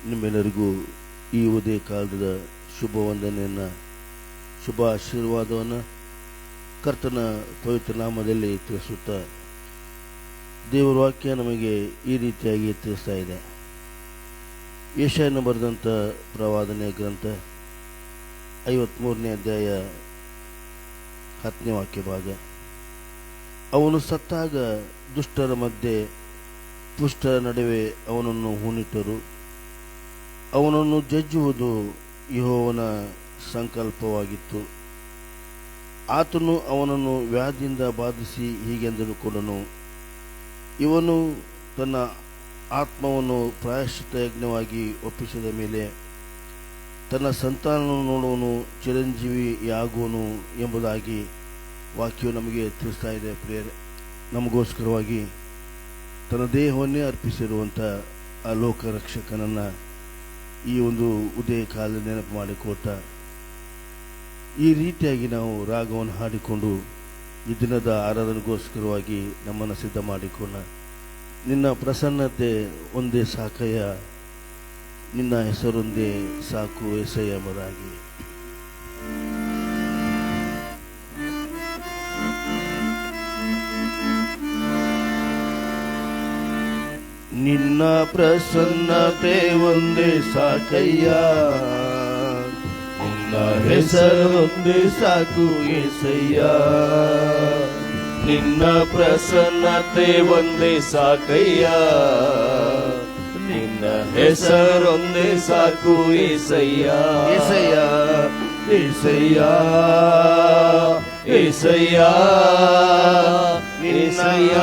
ನಿಮ್ಮೆಲ್ಲರಿಗೂ ಈ ಉದಯ ಕಾಲದ ಶುಭ ವಂದನೆಯನ್ನು, ಶುಭ ಆಶೀರ್ವಾದವನ್ನು ಕರ್ತನ ಪವಿತ್ರ ನಾಮದಲ್ಲಿ ತಿಳಿಸುತ್ತಾ, ದೇವರ ವಾಕ್ಯ ನಮಗೆ ಈ ರೀತಿಯಾಗಿ ತಿಳಿಸ್ತಾ ಇದೆ. ಯೆಶಾಯನು ಬರೆದಂಥ ಪ್ರವಾದನೆ ಗ್ರಂಥ 53ನೇ ಅಧ್ಯಾಯ 10ನೇ ವಾಕ್ಯ ಭಾಗ. ಅವನು ಸತ್ತಾಗ ದುಷ್ಟರ ಮಧ್ಯೆ ಪುಷ್ಟರ ನಡುವೆ ಅವನನ್ನು ಹೂಣಿಟ್ಟರು. ಅವನನ್ನು ಜಜ್ಜುವುದು ಯೆಹೋವನ ಸಂಕಲ್ಪವಾಗಿತ್ತು. ಆತನು ಅವನನ್ನು ವ್ಯಾಧಿಯಿಂದ ಬಾಧಿಸಿ ಹೀಗೆಂದುಕೊಂಡನು, ಇವನು ತನ್ನ ಆತ್ಮವನ್ನು ಪ್ರಾಯಶ್ಚಿತ್ತ ಯಜ್ಞವಾಗಿ ಒಪ್ಪಿಸಿದ ಮೇಲೆ ತನ್ನ ಸಂತಾನವನ್ನು ನೋಡುವನು, ಚಿರಂಜೀವಿಯಾಗುವನು ಎಂಬುದಾಗಿ ವಾಕ್ಯವು ನಮಗೆ ತಿಳಿಸ್ತಾ ಇದೆ. ಪ್ರಿಯರೇ, ನಮಗೋಸ್ಕರವಾಗಿ ತನ್ನ ದೇಹವನ್ನೇ ಅರ್ಪಿಸಿರುವಂಥ ಆ ಲೋಕರಕ್ಷಕನನ್ನು ಈ ಒಂದು ಉದಯ ಕಾಲ ನೆನಪು ಮಾಡಿಕೊಟ್ಟ ಈ ರೀತಿಯಾಗಿ ನಾವು ರಾಗವನ್ನು ಹಾಡಿಕೊಂಡು ಈ ದಿನದ ಆರಾಧನೆಗೋಸ್ಕರವಾಗಿ ನಮ್ಮನ್ನು ಸಿದ್ಧ ಮಾಡಿಕೊಂಡ. ನಿನ್ನ ಪ್ರಸನ್ನತೆ ಒಂದೇ ಸಾಕಯ್ಯ, ನಿನ್ನ ಹೆಸರೊಂದೇ ಸಾಕು ಎಸಯ್ಯ ಎಂಬುದಾಗಿ. ನಿನ್ನ ಪ್ರಸನ್ನತೆ ಒಂದೇ ಸಾಕಯ್ಯ, ನಿನ್ನ ಹೆಸರೊಂದೇ ಸಾಕು ಎಸಯ್ಯ. ನಿನ್ನ ಪ್ರಸನ್ನತೆ ಒಂದೇ ಸಾಕಯ್ಯ, ನಿನ್ನ ಹೆಸರೊಂದೇ ಸಾಕು ಏಸಯ್ಯ. ಎಸಯ್ಯ ಏಸಯ್ಯ ಏಸಯ್ಯ ಏಸಯ್ಯ.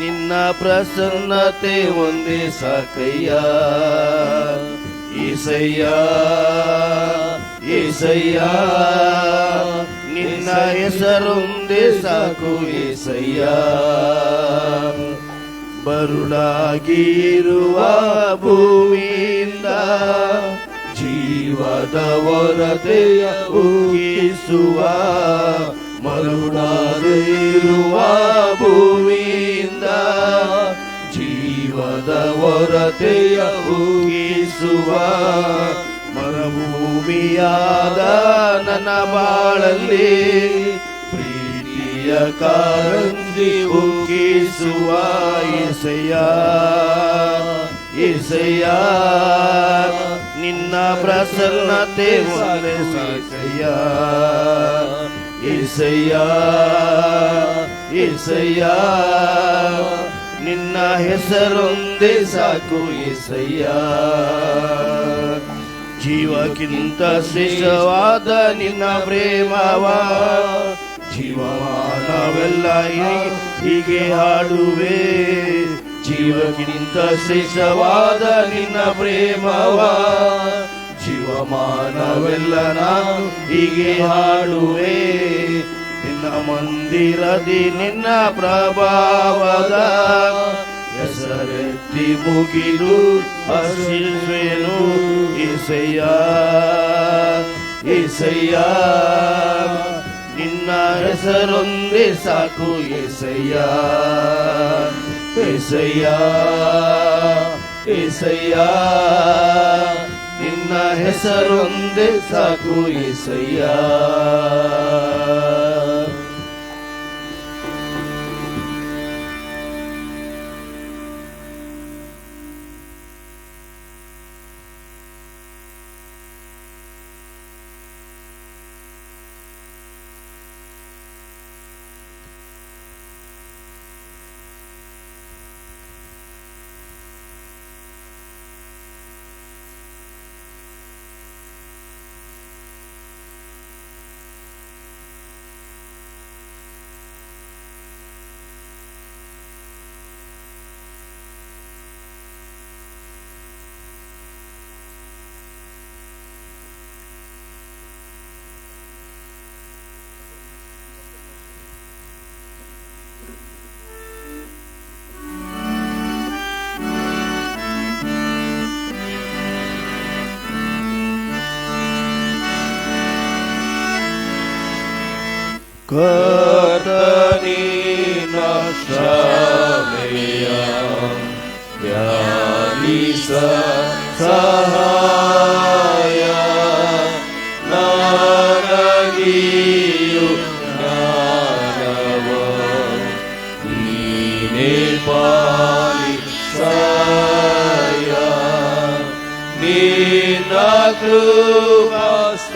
ನಿನ್ನ ಪ್ರಸನ್ನತೆ ಒಂದೇ ಸಾಕಯ್ಯ, ಏಸಯ್ಯ ಏಸಯ್ಯ. ನಿನ್ನ ಹೆಸರೊಂದೇ ಸಾಕು ಏಸಯ್ಯ. ಬರುಳಾಗಿರುವ ಭೂಮಿಯಿಂದ ಜೀವದ ಹೊರತೆಯ ಊಹಿಸುವ, ಮರುಳಾಗಿರುವ ಭೂಮಿಯಿಂದ ಜೀವದ ಹೊರತೆಯ ಊಹಿಸುವ, ಮರುಭೂಮಿಯಾದ ನನ್ನ ಬಾಳಲ್ಲಿ ಪ್ರೀತಿಯ ಕಾರಂಜಿ ಉಕ್ಕಿಸುವ ಎಸಯ್ಯ ಎಸಯ್ಯ. ನಿನ್ನ ಪ್ರಸನ್ನತೆ ಒಂದೇ ಸಾಕಯ್ಯ, ಏಸಯ್ಯ ಏಸಯ್ಯ. ನಿನ್ನ ಹೆಸರೊಂದೇ ಸಾಕು ಏಸಯ್ಯ. ಜೀವಕ್ಕಿಂತ ಶ್ರೇಷ್ಠವಾದ ನಿನ್ನ ಪ್ರೇಮವ ಜೀವಮಾನವೆಲ್ಲ ಹೀಗೆ ಹಾಡುವೆ. ಜೀವಕ್ಕಿಂತ ಶ್ರೇಷ್ಠವಾದ ನಿನ್ನ ಪ್ರೇಮವ ಜೀವಮಾನವೆಲ್ಲ ನಾನು ಹೀಗೆ ಹಾಡುವೆ. ನಿನ್ನ ಮಂದಿರದಿ ನಿನ್ನ ಪ್ರಭಾವದ ಹೆಸರೆತ್ತಿ ಮುಗಿದು ಹರ್ಷಿಸುವೆನು ಎಸಯ್ಯ ಏಸಯ್ಯ. ನಿನ್ನ ಹೆಸರೊಂದೇ ಸಾಕು ಏಸಯ್ಯ ಏಸಯ್ಯ ಏಸಯ್ಯ. ನಿನ್ನ ಹೆಸರೊಂದೇ ಸಾಕು ಏಸಯ್ಯ. ಕರ್ತನಿನ ಶಾಲೆಯ ವ್ಯಾಧಿಯ ಸಹಾಯ ನನಗಿಯು ಜ್ಞಾನವ ನೀನೇ ಪಾಲಿಸಾಯ ನಿನ್ನ ಕೃಪಾಸ್ಥಾನದೇ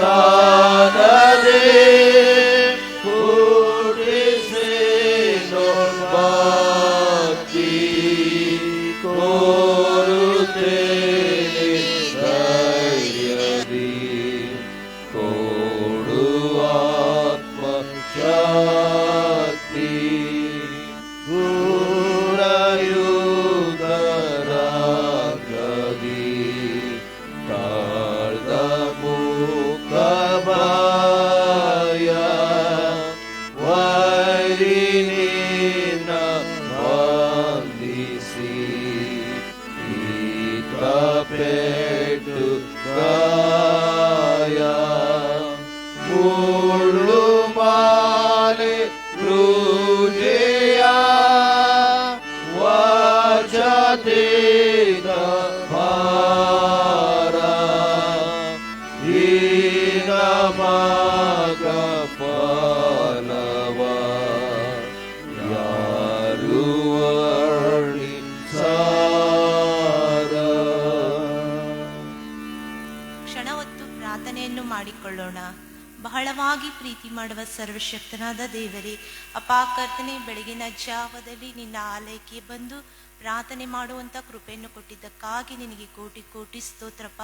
ಮಾಡಿಕೊಳ್ಳೋಣ. ಬಹಳವಾಗಿ ಪ್ರೀತಿ ಮಾಡುವ ಸರ್ವಶಕ್ತನಾದ ದೇವರೇ, ಅಪ್ಪ ಕರ್ತನೆ, ಬೆಳಗಿನ ಜಾವದಲ್ಲಿ ನಿನ್ನ ಆಲಯಕ್ಕೆ ಬಂದು ಪ್ರಾರ್ಥನೆ ಮಾಡುವಂಥ ಕೃಪೆಯನ್ನು ಕೊಟ್ಟಿದ್ದಕ್ಕಾಗಿ ನಿನಗೆ ಕೋಟಿ ಕೋಟಿ ಸ್ತೋತ್ರಪ್ಪ.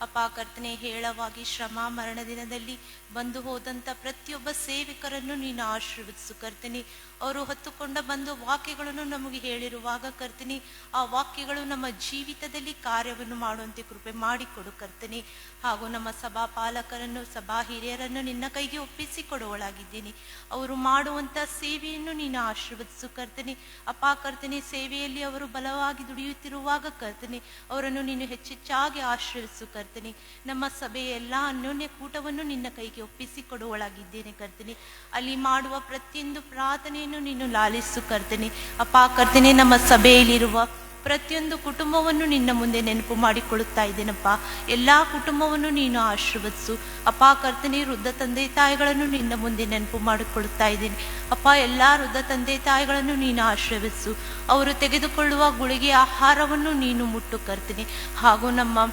ಅಪ್ಪ ಕರ್ತನೆ, ಹೇಳವಾಗಿ ಶ್ರಮ ಮರಣ ದಿನದಲ್ಲಿ ಬಂದು ಹೋದಂಥ ಪ್ರತಿಯೊಬ್ಬ ಸೇವಕರನ್ನು ನೀನು ಆಶೀರ್ವದಿಸು ಕರ್ತನೆ. ಅವರು ಹೊತ್ತುಕೊಂಡ ಬಂದು ವಾಕ್ಯಗಳನ್ನು ನಮಗೆ ಹೇಳಿರುವಾಗ ಕರ್ತನೆ, ಆ ವಾಕ್ಯಗಳು ನಮ್ಮ ಜೀವಿತದಲ್ಲಿ ಕಾರ್ಯವನ್ನು ಮಾಡುವಂತೆ ಕೃಪೆ ಮಾಡಿಕೊಡು ಕರ್ತನೆ. ಹಾಗೂ ನಮ್ಮ ಸಭಾ ಪಾಲಕರನ್ನು, ಸಭಾ ಹಿರಿಯರನ್ನು ನಿನ್ನ ಕೈಗೆ ಒಪ್ಪಿಸಿಕೊಡುವಳಾಗಿದ್ದೇನೆ. ಅವರು ಮಾಡುವಂಥ ಸೇವೆಯನ್ನು ನೀನು ಆಶೀರ್ವದಿಸು ಕರ್ತನೆ. ಅಪ್ಪ ಕರ್ತನೆ, ಸೇವೆಯಲ್ಲಿ ಅವರು ಬಲವಾಗಿ ದುಡಿಯುತ್ತಿರುವಾಗ ಕರ್ತನೆ, ಅವರನ್ನು ನೀನು ಹೆಚ್ಚೆಚ್ಚಾಗಿ ಆಶ್ರಯಿಸು ಕರ್ತನೆ. ನಮ್ಮ ಸಭೆಯ ಎಲ್ಲ ಅನ್ಯೋನ್ಯ ಕೂಟವನ್ನು ನಿನ್ನ ಕೈಗೆ ಒಪ್ಪಿಸಿಕೊಡುವಳಾಗಿದ್ದೇನೆ ಕರ್ತನೆ. ಅಲ್ಲಿ ಮಾಡುವ ಪ್ರತಿಯೊಂದು ಪ್ರಾರ್ಥನೆಯನ್ನು ನೀನು ಲಾಲಿಸು ಕರ್ತನೆ. ಅಪ್ಪ ಕರ್ತನೆ, ನಮ್ಮ ಸಭೆಯಲ್ಲಿರುವ ಪ್ರತಿಯೊಂದು ಕುಟುಂಬವನ್ನು ನಿನ್ನ ಮುಂದೆ ನೆನಪು ಮಾಡಿಕೊಳ್ಳುತ್ತಾ ಇದ್ದೇನಪ್ಪ. ಎಲ್ಲ ಕುಟುಂಬವನ್ನು ನೀನು ಆಶೀರ್ವದಿಸು ಅಪ್ಪ ಕರ್ತನೆ. ವೃದ್ಧ ತಂದೆ ತಾಯಿಗಳನ್ನು ನಿನ್ನ ಮುಂದೆ ನೆನಪು ಮಾಡಿಕೊಳ್ಳುತ್ತಾ ಇದ್ದೇನೆ ಅಪ್ಪ. ಎಲ್ಲ ವೃದ್ಧ ತಂದೆ ತಾಯಿಗಳನ್ನು ನೀನು ಆಶೀರ್ವದಿಸು. ಅವರು ತೆಗೆದುಕೊಳ್ಳುವ ಗುಳಿಗೆ ಆಹಾರವನ್ನು ನೀನು ಮುಟ್ಟು ಕರ್ತನೆ. ಹಾಗೂ ನಮ್ಮ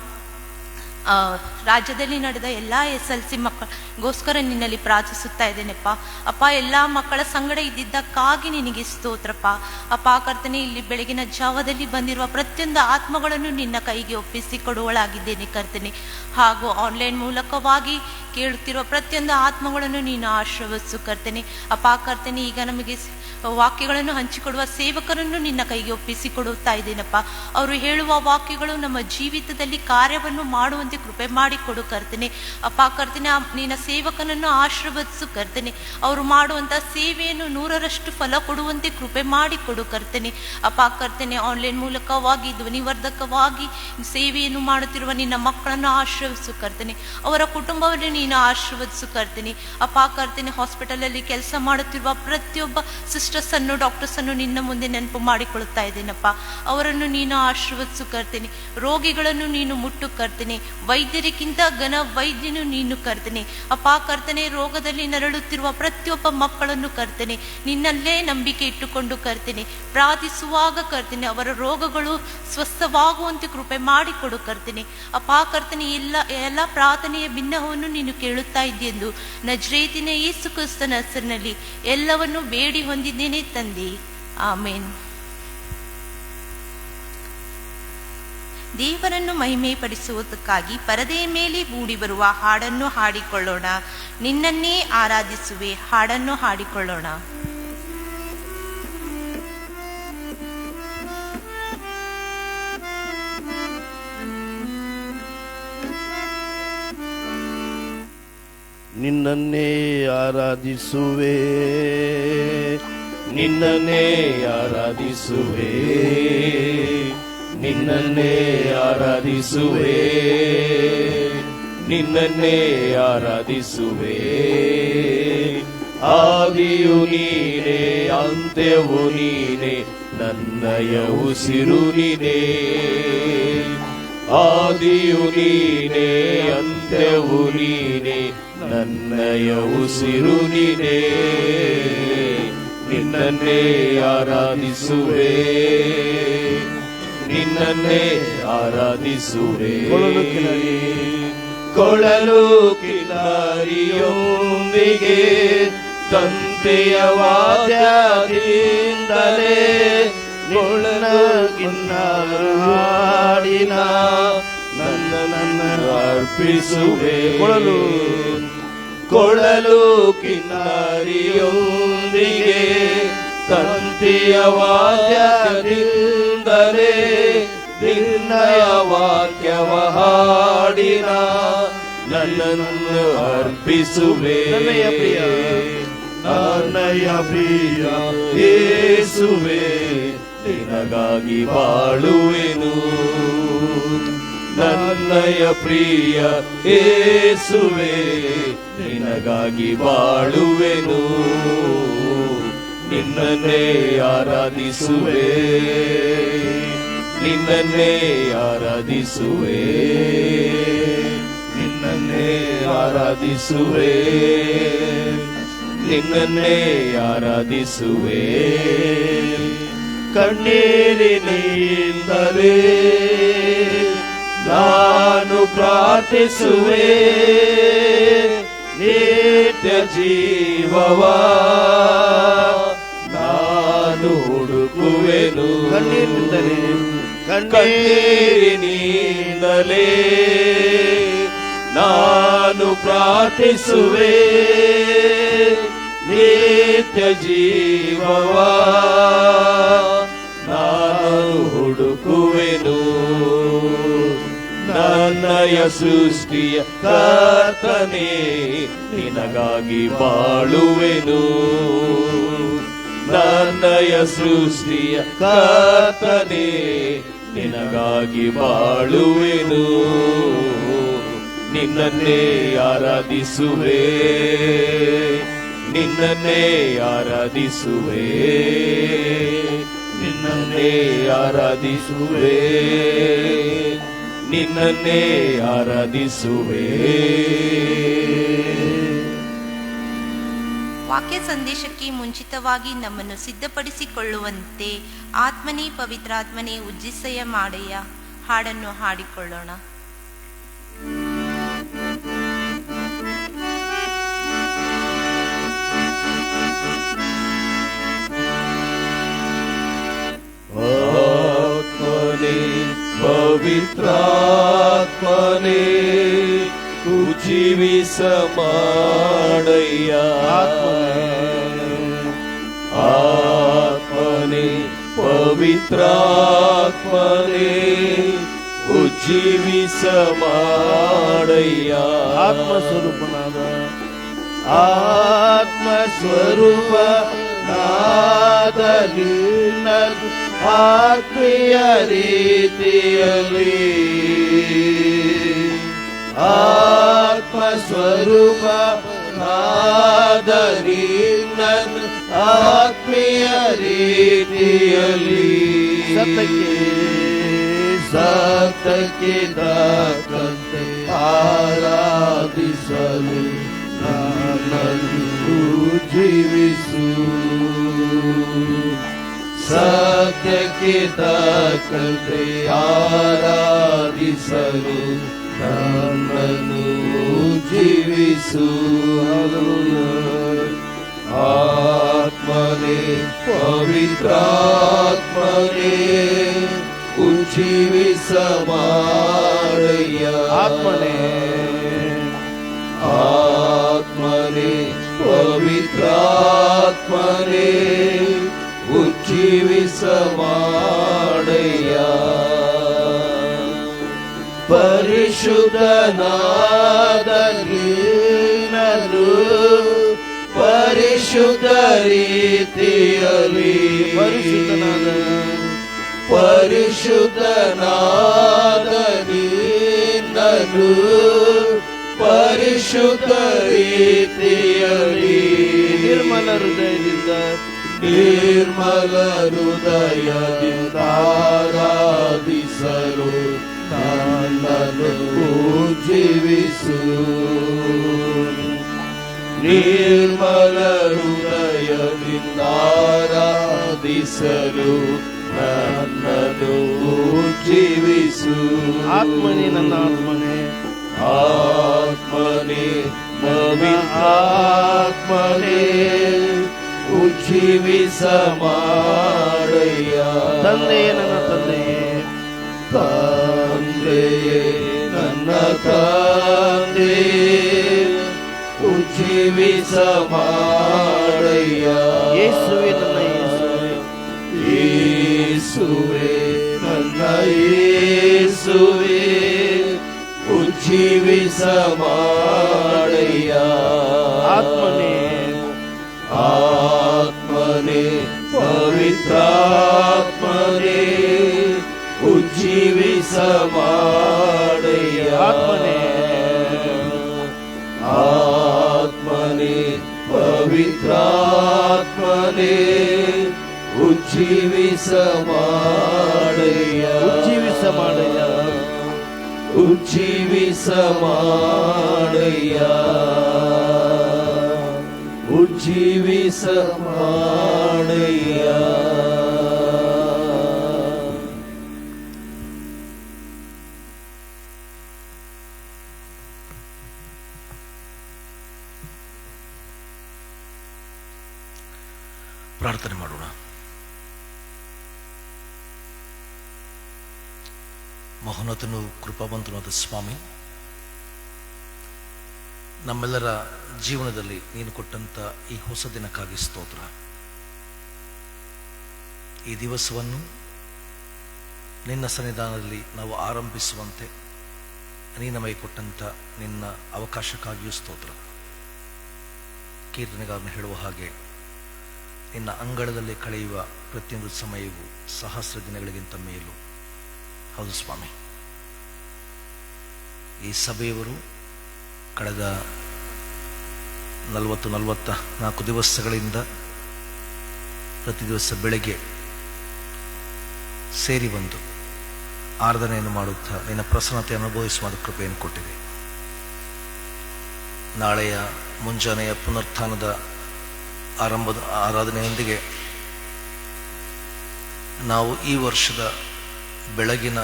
ರಾಜ್ಯದಲ್ಲಿ ನಡೆದ ಎಲ್ಲ SLC ಮಕ್ಕಳಿಗೋಸ್ಕರ ನಿನ್ನಲ್ಲಿ ಪ್ರಾರ್ಥಿಸುತ್ತಾ ಇದ್ದೇನೆಪ್ಪ. ಅಪ್ಪ, ಎಲ್ಲ ಮಕ್ಕಳ ಸಂಗಡ ಇದ್ದಿದ್ದಕ್ಕಾಗಿ ನಿನಗೆ ಸ್ತೋತ್ರಪ್ಪ. ಅಪ್ಪ ಕರ್ತನೆ, ಇಲ್ಲಿ ಬೆಳಗಿನ ಜಾವದಲ್ಲಿ ಬಂದಿರುವ ಪ್ರತಿಯೊಂದು ಆತ್ಮಗಳನ್ನು ನಿನ್ನ ಕೈಗೆ ಒಪ್ಪಿಸಿಕೊಡುವಳಾಗಿದ್ದೇನೆ ಕರ್ತನೆ. ಹಾಗೂ ಆನ್ಲೈನ್ ಮೂಲಕವಾಗಿ ಕೇಳುತ್ತಿರುವ ಪ್ರತಿಯೊಂದು ಆತ್ಮಗಳನ್ನು ನೀನು ಆಶೀರ್ವದಿಸು ಕರ್ತನೆ. ಅಪ್ಪ ಕರ್ತನೆ, ಈಗ ನಮಗೆ ವಾಕ್ಯಗಳನ್ನು ಹಂಚಿಕೊಡುವ ಸೇವಕರನ್ನು ನಿನ್ನ ಕೈಗೆ ಒಪ್ಪಿಸಿಕೊಡುತ್ತಾ ಇದ್ದೇನಪ್ಪ. ಅವರು ಹೇಳುವ ವಾಕ್ಯಗಳು ನಮ್ಮ ಜೀವಿತದಲ್ಲಿ ಕಾರ್ಯವನ್ನು ಮಾಡುವಂತೆ ಕೃಪೆ ಮಾಡಿಕೊಡು ಕರ್ತನೆ. ಅಪ್ಪ ಕರ್ತನೆ, ನಿನ್ನ ಸೇವಕನನ್ನು ಆಶೀರ್ವದಿಸು ಕರ್ತನೆ. ಅವರು ಮಾಡುವಂಥ ಸೇವೆಯನ್ನು 100ರಷ್ಟು ಫಲ ಕೊಡುವಂತೆ ಕೃಪೆ ಮಾಡಿಕೊಡು ಕರ್ತನೆ. ಅಪ್ಪ ಕರ್ತನೆ, ಆನ್ಲೈನ್ ಮೂಲಕವಾಗಿ ಧ್ವನಿವರ್ಧಕವಾಗಿ ಸೇವೆಯನ್ನು ಮಾಡುತ್ತಿರುವ ನಿನ್ನ ಮಕ್ಕಳನ್ನು ಆಶೀರ್ವದಿಸು ಕರ್ತನೆ. ಅವರ ಕುಟುಂಬವನ್ನು ನೀನು ಆಶೀರ್ವದಿಸು ಕರ್ತನೆ. ಅಪ್ಪ ಕರ್ತನೆ, ಹಾಸ್ಪಿಟಲಲ್ಲಿ ಕೆಲಸ ಮಾಡುತ್ತಿರುವ ಪ್ರತಿಯೊಬ್ಬ ಸಿಸ್ಟರ್ಸ್ ಅನ್ನು, ಡಾಕ್ಟರ್ಸ್ ಅನ್ನು ನಿನ್ನ ಮುಂದೆ ನೆನಪು ಮಾಡಿಕೊಳ್ಳುತ್ತಾ ಇದ್ದೇನಪ್ಪ. ಅವರನ್ನು ನೀನು ಆಶೀರ್ವದಿಸು ಕರ್ತನೆ. ರೋಗಿಗಳನ್ನು ನೀನು ಮುಟ್ಟು ಕರ್ತನೆ. ವೈದ್ಯರಿಗಿಂತ ಘನ ವೈದ್ಯನು ನೀನು ಕರ್ತನೆ. ಅಪ್ಪ ಕರ್ತನೆ, ರೋಗದಲ್ಲಿ ನರಳುತ್ತಿರುವ ಪ್ರತಿಯೊಬ್ಬ ಮಕ್ಕಳನ್ನು ಕರ್ತನೆ ನಿನ್ನಲ್ಲೇ ನಂಬಿಕೆ ಇಟ್ಟುಕೊಂಡು ಕರ್ತನೆ ಪ್ರಾರ್ಥಿಸುವಾಗ ಕರ್ತನೆ ಅವರ ರೋಗಗಳು ಸ್ವಸ್ಥವಾಗುವಂತೆ ಕೃಪೆ ಮಾಡಿಕೊಡು ಕರ್ತನೆ. ಅಪ್ಪ ಕರ್ತನೆ, ಎಲ್ಲ ಪ್ರಾರ್ಥನೆಯ ಭಿನ್ನವನ್ನು ನೀನು ಕೇಳುತ್ತಾ ಇದ್ದೆಂದು ನಜರೇತಿನ ಯೇಸು ಕ್ರಿಸ್ತನ ಹೆಸರಿನಲ್ಲಿ ಎಲ್ಲವನ್ನು ಬೇಡಿ ಹೊಂದಿದ್ದೇನೆ ತಂದೆ, ಆಮೇನ್. ದೇವರನ್ನು ಮಹಿಮೆ ಪಡಿಸುವುದಕ್ಕಾಗಿ ಪರದೆಯ ಮೇಲೆ ಮೂಡಿ ಬರುವ ಹಾಡನ್ನು ಹಾಡಿಕೊಳ್ಳೋಣ. ನಿನ್ನನ್ನೇ ಆರಾಧಿಸುವೆ ಹಾಡನ್ನು ಹಾಡಿಕೊಳ್ಳೋಣ. ನಿನ್ನನ್ನೇ ಆರಾಧಿಸುವೆ, ನಿನ್ನನ್ನೇ ಆರಾಧಿಸುವೆ, ನಿನ್ನನ್ನೇ ಆರಾಧಿಸುವೆ, ನಿನ್ನನ್ನೇ ಆರಾಧಿಸುವೆ, ಆದಿಯು ನೀನೇ ಅಂತ್ಯವು ನೀನೇ ನನ್ನಯ ಉಸಿರು ನೀನೇ. ಆದಿಯು ನೀನೇ ಅಂತ್ಯವು ನೀನೇ ನನ್ನಯ ಉಸಿರು ನೀನೇ. ನಿನ್ನನ್ನೇ ಆರಾಧಿಸುವೆ, ನಿನ್ನನ್ನೇ ಆರಾಧಿಸುವೆ. ಕೊಳಲು ಕಿನ್ನರಿಯೊಂದಿಗೆ ತಂತೆಯ ವಾದ್ಯದಿಂದಲೇ ಹಾಡಿನ ನನ್ನ ಅರ್ಪಿಸುವೆ. ಕೊಳಲು ಕಿನ್ನರಿಯೊಂದಿಗೆ ತಂತಿಯ ವಾದ್ಯದಿಂದಲೇ ನಿನ್ನಯ ವಾಕ್ಯವ ಹಾಡಿನ ನನ್ನನ್ನು ಅರ್ಪಿಸುವೆ. ನನ್ನಯ ಪ್ರಿಯ ಯೇಸುವೆ ನಿನಗಾಗಿ ಬಾಳುವೆನು. ನನ್ನಯ ಪ್ರಿಯ ಯೇಸುವೆ ನಿನಗಾಗಿ ಬಾಳುವೆನು. ನಿನ್ನನ್ನೇ ಆರಾಧಿಸುವೆ, ನಿನ್ನನ್ನೇ ಆರಾಧಿಸುವೆ, ನಿನ್ನನ್ನೇ ಆರಾಧಿಸುವೆ, ನಿನ್ನನ್ನೇ ಆರಾಧಿಸುವೆ. ಕಣ್ಣೀರಿನಿಂದಲೇ ನಾನು ಪ್ರಾರ್ಥಿಸುವೆ, ನಿತ್ಯ ಜೀವವ ನಾನು ಹುಡುಕುವೆನು. ಕಣ್ಣೀರಿನಿಂದಲೇ ನಾನು ಪ್ರಾರ್ಥಿಸುವೆ, ನಿತ್ಯ ಜೀವವ ನಾನು ಹುಡುಕುವೆನು. ನನ್ನಯ ಸೃಷ್ಟಿಯ ಕರ್ತನೇ ನಿನಗಾಗಿ ಬಾಳುವೆನು. ನನ್ನಯ ಸೃಷ್ಟಿಯ ಕರ್ತನೇ ನಿನಗಾಗಿ ಬಾಳುವೆನು. ನಿನ್ನನ್ನೇ ಆರಾಧಿಸುವೆ, ನಿನ್ನನ್ನೇ ಆರಾಧಿಸುವೆ, ನಿನ್ನನ್ನೇ ಆರಾಧಿಸುವೆ, ನಿನ್ನನ್ನೇ ಆರಾಧಿಸುವೆ. ವಾಕ್ಯ ಸಂದೇಶಕ್ಕೆ ಮುಂಚಿತವಾಗಿ ನಮ್ಮನ್ನು ಸಿದ್ಧಪಡಿಸಿಕೊಳ್ಳುವಂತೆ ಆತ್ಮನೇ ಪವಿತ್ರಾತ್ಮನೇ ಉಜ್ಜಿಸಯ ಮಾಡೆಯ ಹಾಡನ್ನು ಹಾಡಿಕೊಳ್ಳೋಣ. ಆತ್ಮನೇ ಪವಿತ್ರಾತ್ಮನೇ ಉಜ್ಜೀವಿಸ ಮಾಡಯ್ಯ. ಆತ್ಮನೇ ಪವಿತ್ರಾತ್ಮನೇ ಉಜ್ಜೀವಿಸ ಮಾಡಯ್ಯ. ಆತ್ಮಸ್ವರೂಪನಾದ ಆತ್ಮಸ್ವರೂಪನಾದ ನಿನ್ನದು ಆತ್ಮೀಯ ರೀತಿಯಲ್ಲಿ ಆತ್ಮಸ್ವರೂಪನಾದ ನಿನ್ನದು ಆತ್ಮೀಯ ರೀತಿಯಲ್ಲಿ ಸತ್ಯಕ್ಕೆ ತಕ್ಕಂತೆ ಆರಾಧಿಸಲು ನನ್ನನ್ನು ಜೀವಿಸು. ಸತ್ಯಕ್ಕೆ ತಕ್ಕಂತೆ ಆರಾಧಿಸಲು ನನ್ನನ್ನು ಜೀವಿಸು. ಆತ್ಮನೇ ಪವಿತ್ರಾತ್ಮನೇ ಉಜ್ಜೀವಿಸ ಮಾಡಯ್ಯ. ಆತ್ಮನೇ ಆತ್ಮನೇ ಪವಿತ್ರಾತ್ಮನೇ ಉಜ್ಜೀವಿಸ ಮಾಡಯ್ಯ. ಪರಿಶುದ್ಧನಾದ ನಿನ್ನನು ಪರಿಶುದ್ಧ ರೀತಿಯಲ್ಲಿ ಪರಿಶುದ್ಧನಾದ ನಿನ್ನನು ಪರಿಶುದ್ಧ ಪರಿಶುದ್ಧ ರೀತಿಯಲ್ಲಿ ನಿರ್ಮಲ ಹೃದಯದಿಂದ ನಿರ್ಮಲ ಹೃದಯದಿಂದ ಆರಾಧಿಸಲು ನನ್ನನ್ನು ಜೀವಿಸು. ನಿರ್ಮಲ ಹೃದಯದಿಂದ ಆರಾಧಿಸಲು ನನ್ನನ್ನು ಜೀವಿಸು. ಆತ್ಮನೇ, ನನ್ನ ಆತ್ಮನೇ, ಆತ್ಮನೇ, ಪವಿತ್ರಾತ್ಮನೇ, ಉಜ್ಜೀವಿಸ ಮಾಡಯ್ಯ. ತಂದೆಯೇ, ನನ್ನ ತಂದೆಯೇ, ತಂದೆಯೇ, ನನ್ನ ತಂದೆಯೇ, ಉಜ್ಜೀವಿಸ ಮಾಡಯ್ಯ. ಯೇಸುವೇ, ನನ್ನ ಯೇಸುವೇ, ಯೇಸುವೇ, ನನ್ನ ಯೇಸುವೇ, ಉಜ್ಜೀವಿಸ ಮಾಡಯ್ಯ. ಆತ್ಮನೇ, ಆತ್ಮನೇ, ಪವಿತ್ರಾತ್ಮನೇ, ಉಜ್ಜೀವಿಸ ಮಾಡಯ್ಯ. ಆತ್ಮನೇ, ಆತ್ಮನೇ, ಪವಿತ್ರಾತ್ಮನೇ, ಉಜ್ಜೀವಿಸ ಮಾಡಯ್ಯ. ಉಜ್ಜೀವಿಸ ಮಾಡಯ್ಯ. ಉಜ್ಜೀವಿಸ ಮಾಡಯ್ಯ. ಉಜ್ಜೀವಿಸ ಮಾಡಯ್ಯ. ಪ್ರಾರ್ಥನೆ ಮಾಡೋಣ. ಮಹೋನ್ನತನು ಕೃಪಾವಂತನಾದ ಸ್ವಾಮಿ, ನಮ್ಮೆಲ್ಲರ ಜೀವನದಲ್ಲಿ ನೀನು ಕೊಟ್ಟಂಥ ಈ ಹೊಸ ದಿನಕ್ಕಾಗಿ ಸ್ತೋತ್ರ. ಈ ದಿವಸವನ್ನು ನಿನ್ನ ಸನ್ನಿಧಾನದಲ್ಲಿ ನಾವು ಆರಂಭಿಸುವಂತೆ ನೀನು ನಮಗೆ ಕೊಟ್ಟಂಥ ನಿನ್ನ ಅವಕಾಶಕ್ಕಾಗಿಯೂ ಸ್ತೋತ್ರ. ಕೀರ್ತನೆಗಾರನು ಹೇಳುವ ಹಾಗೆ ನಿನ್ನ ಅಂಗಳದಲ್ಲಿ ಕಳೆಯುವ ಪ್ರತಿಯೊಂದು ಸಮಯವು ಸಹಸ್ರ ದಿನಗಳಿಗಿಂತ ಮೇಲು. ಹೌದು ಸ್ವಾಮಿ, ಈ ಸಭೆಯವರು ಕಳೆದ 44 ದಿವಸಗಳಿಂದ ಪ್ರತಿ ದಿವಸ ಬೆಳಗ್ಗೆ ಸೇರಿ ಬಂದು ಆರಾಧನೆಯನ್ನು ಮಾಡುತ್ತಾ ನಿನ್ನ ಪ್ರಸನ್ನತೆ ಅನುಭವಿಸುವ ಕೃಪೆಯನ್ನು ಕೊಟ್ಟಿದೆ. ನಾಳೆಯ ಮುಂಜಾನೆಯ ಪುನರುತ್ಥಾನದ ಆರಂಭದ ಆರಾಧನೆಯೊಂದಿಗೆ ನಾವು ಈ ವರ್ಷದ ಬೆಳಗಿನ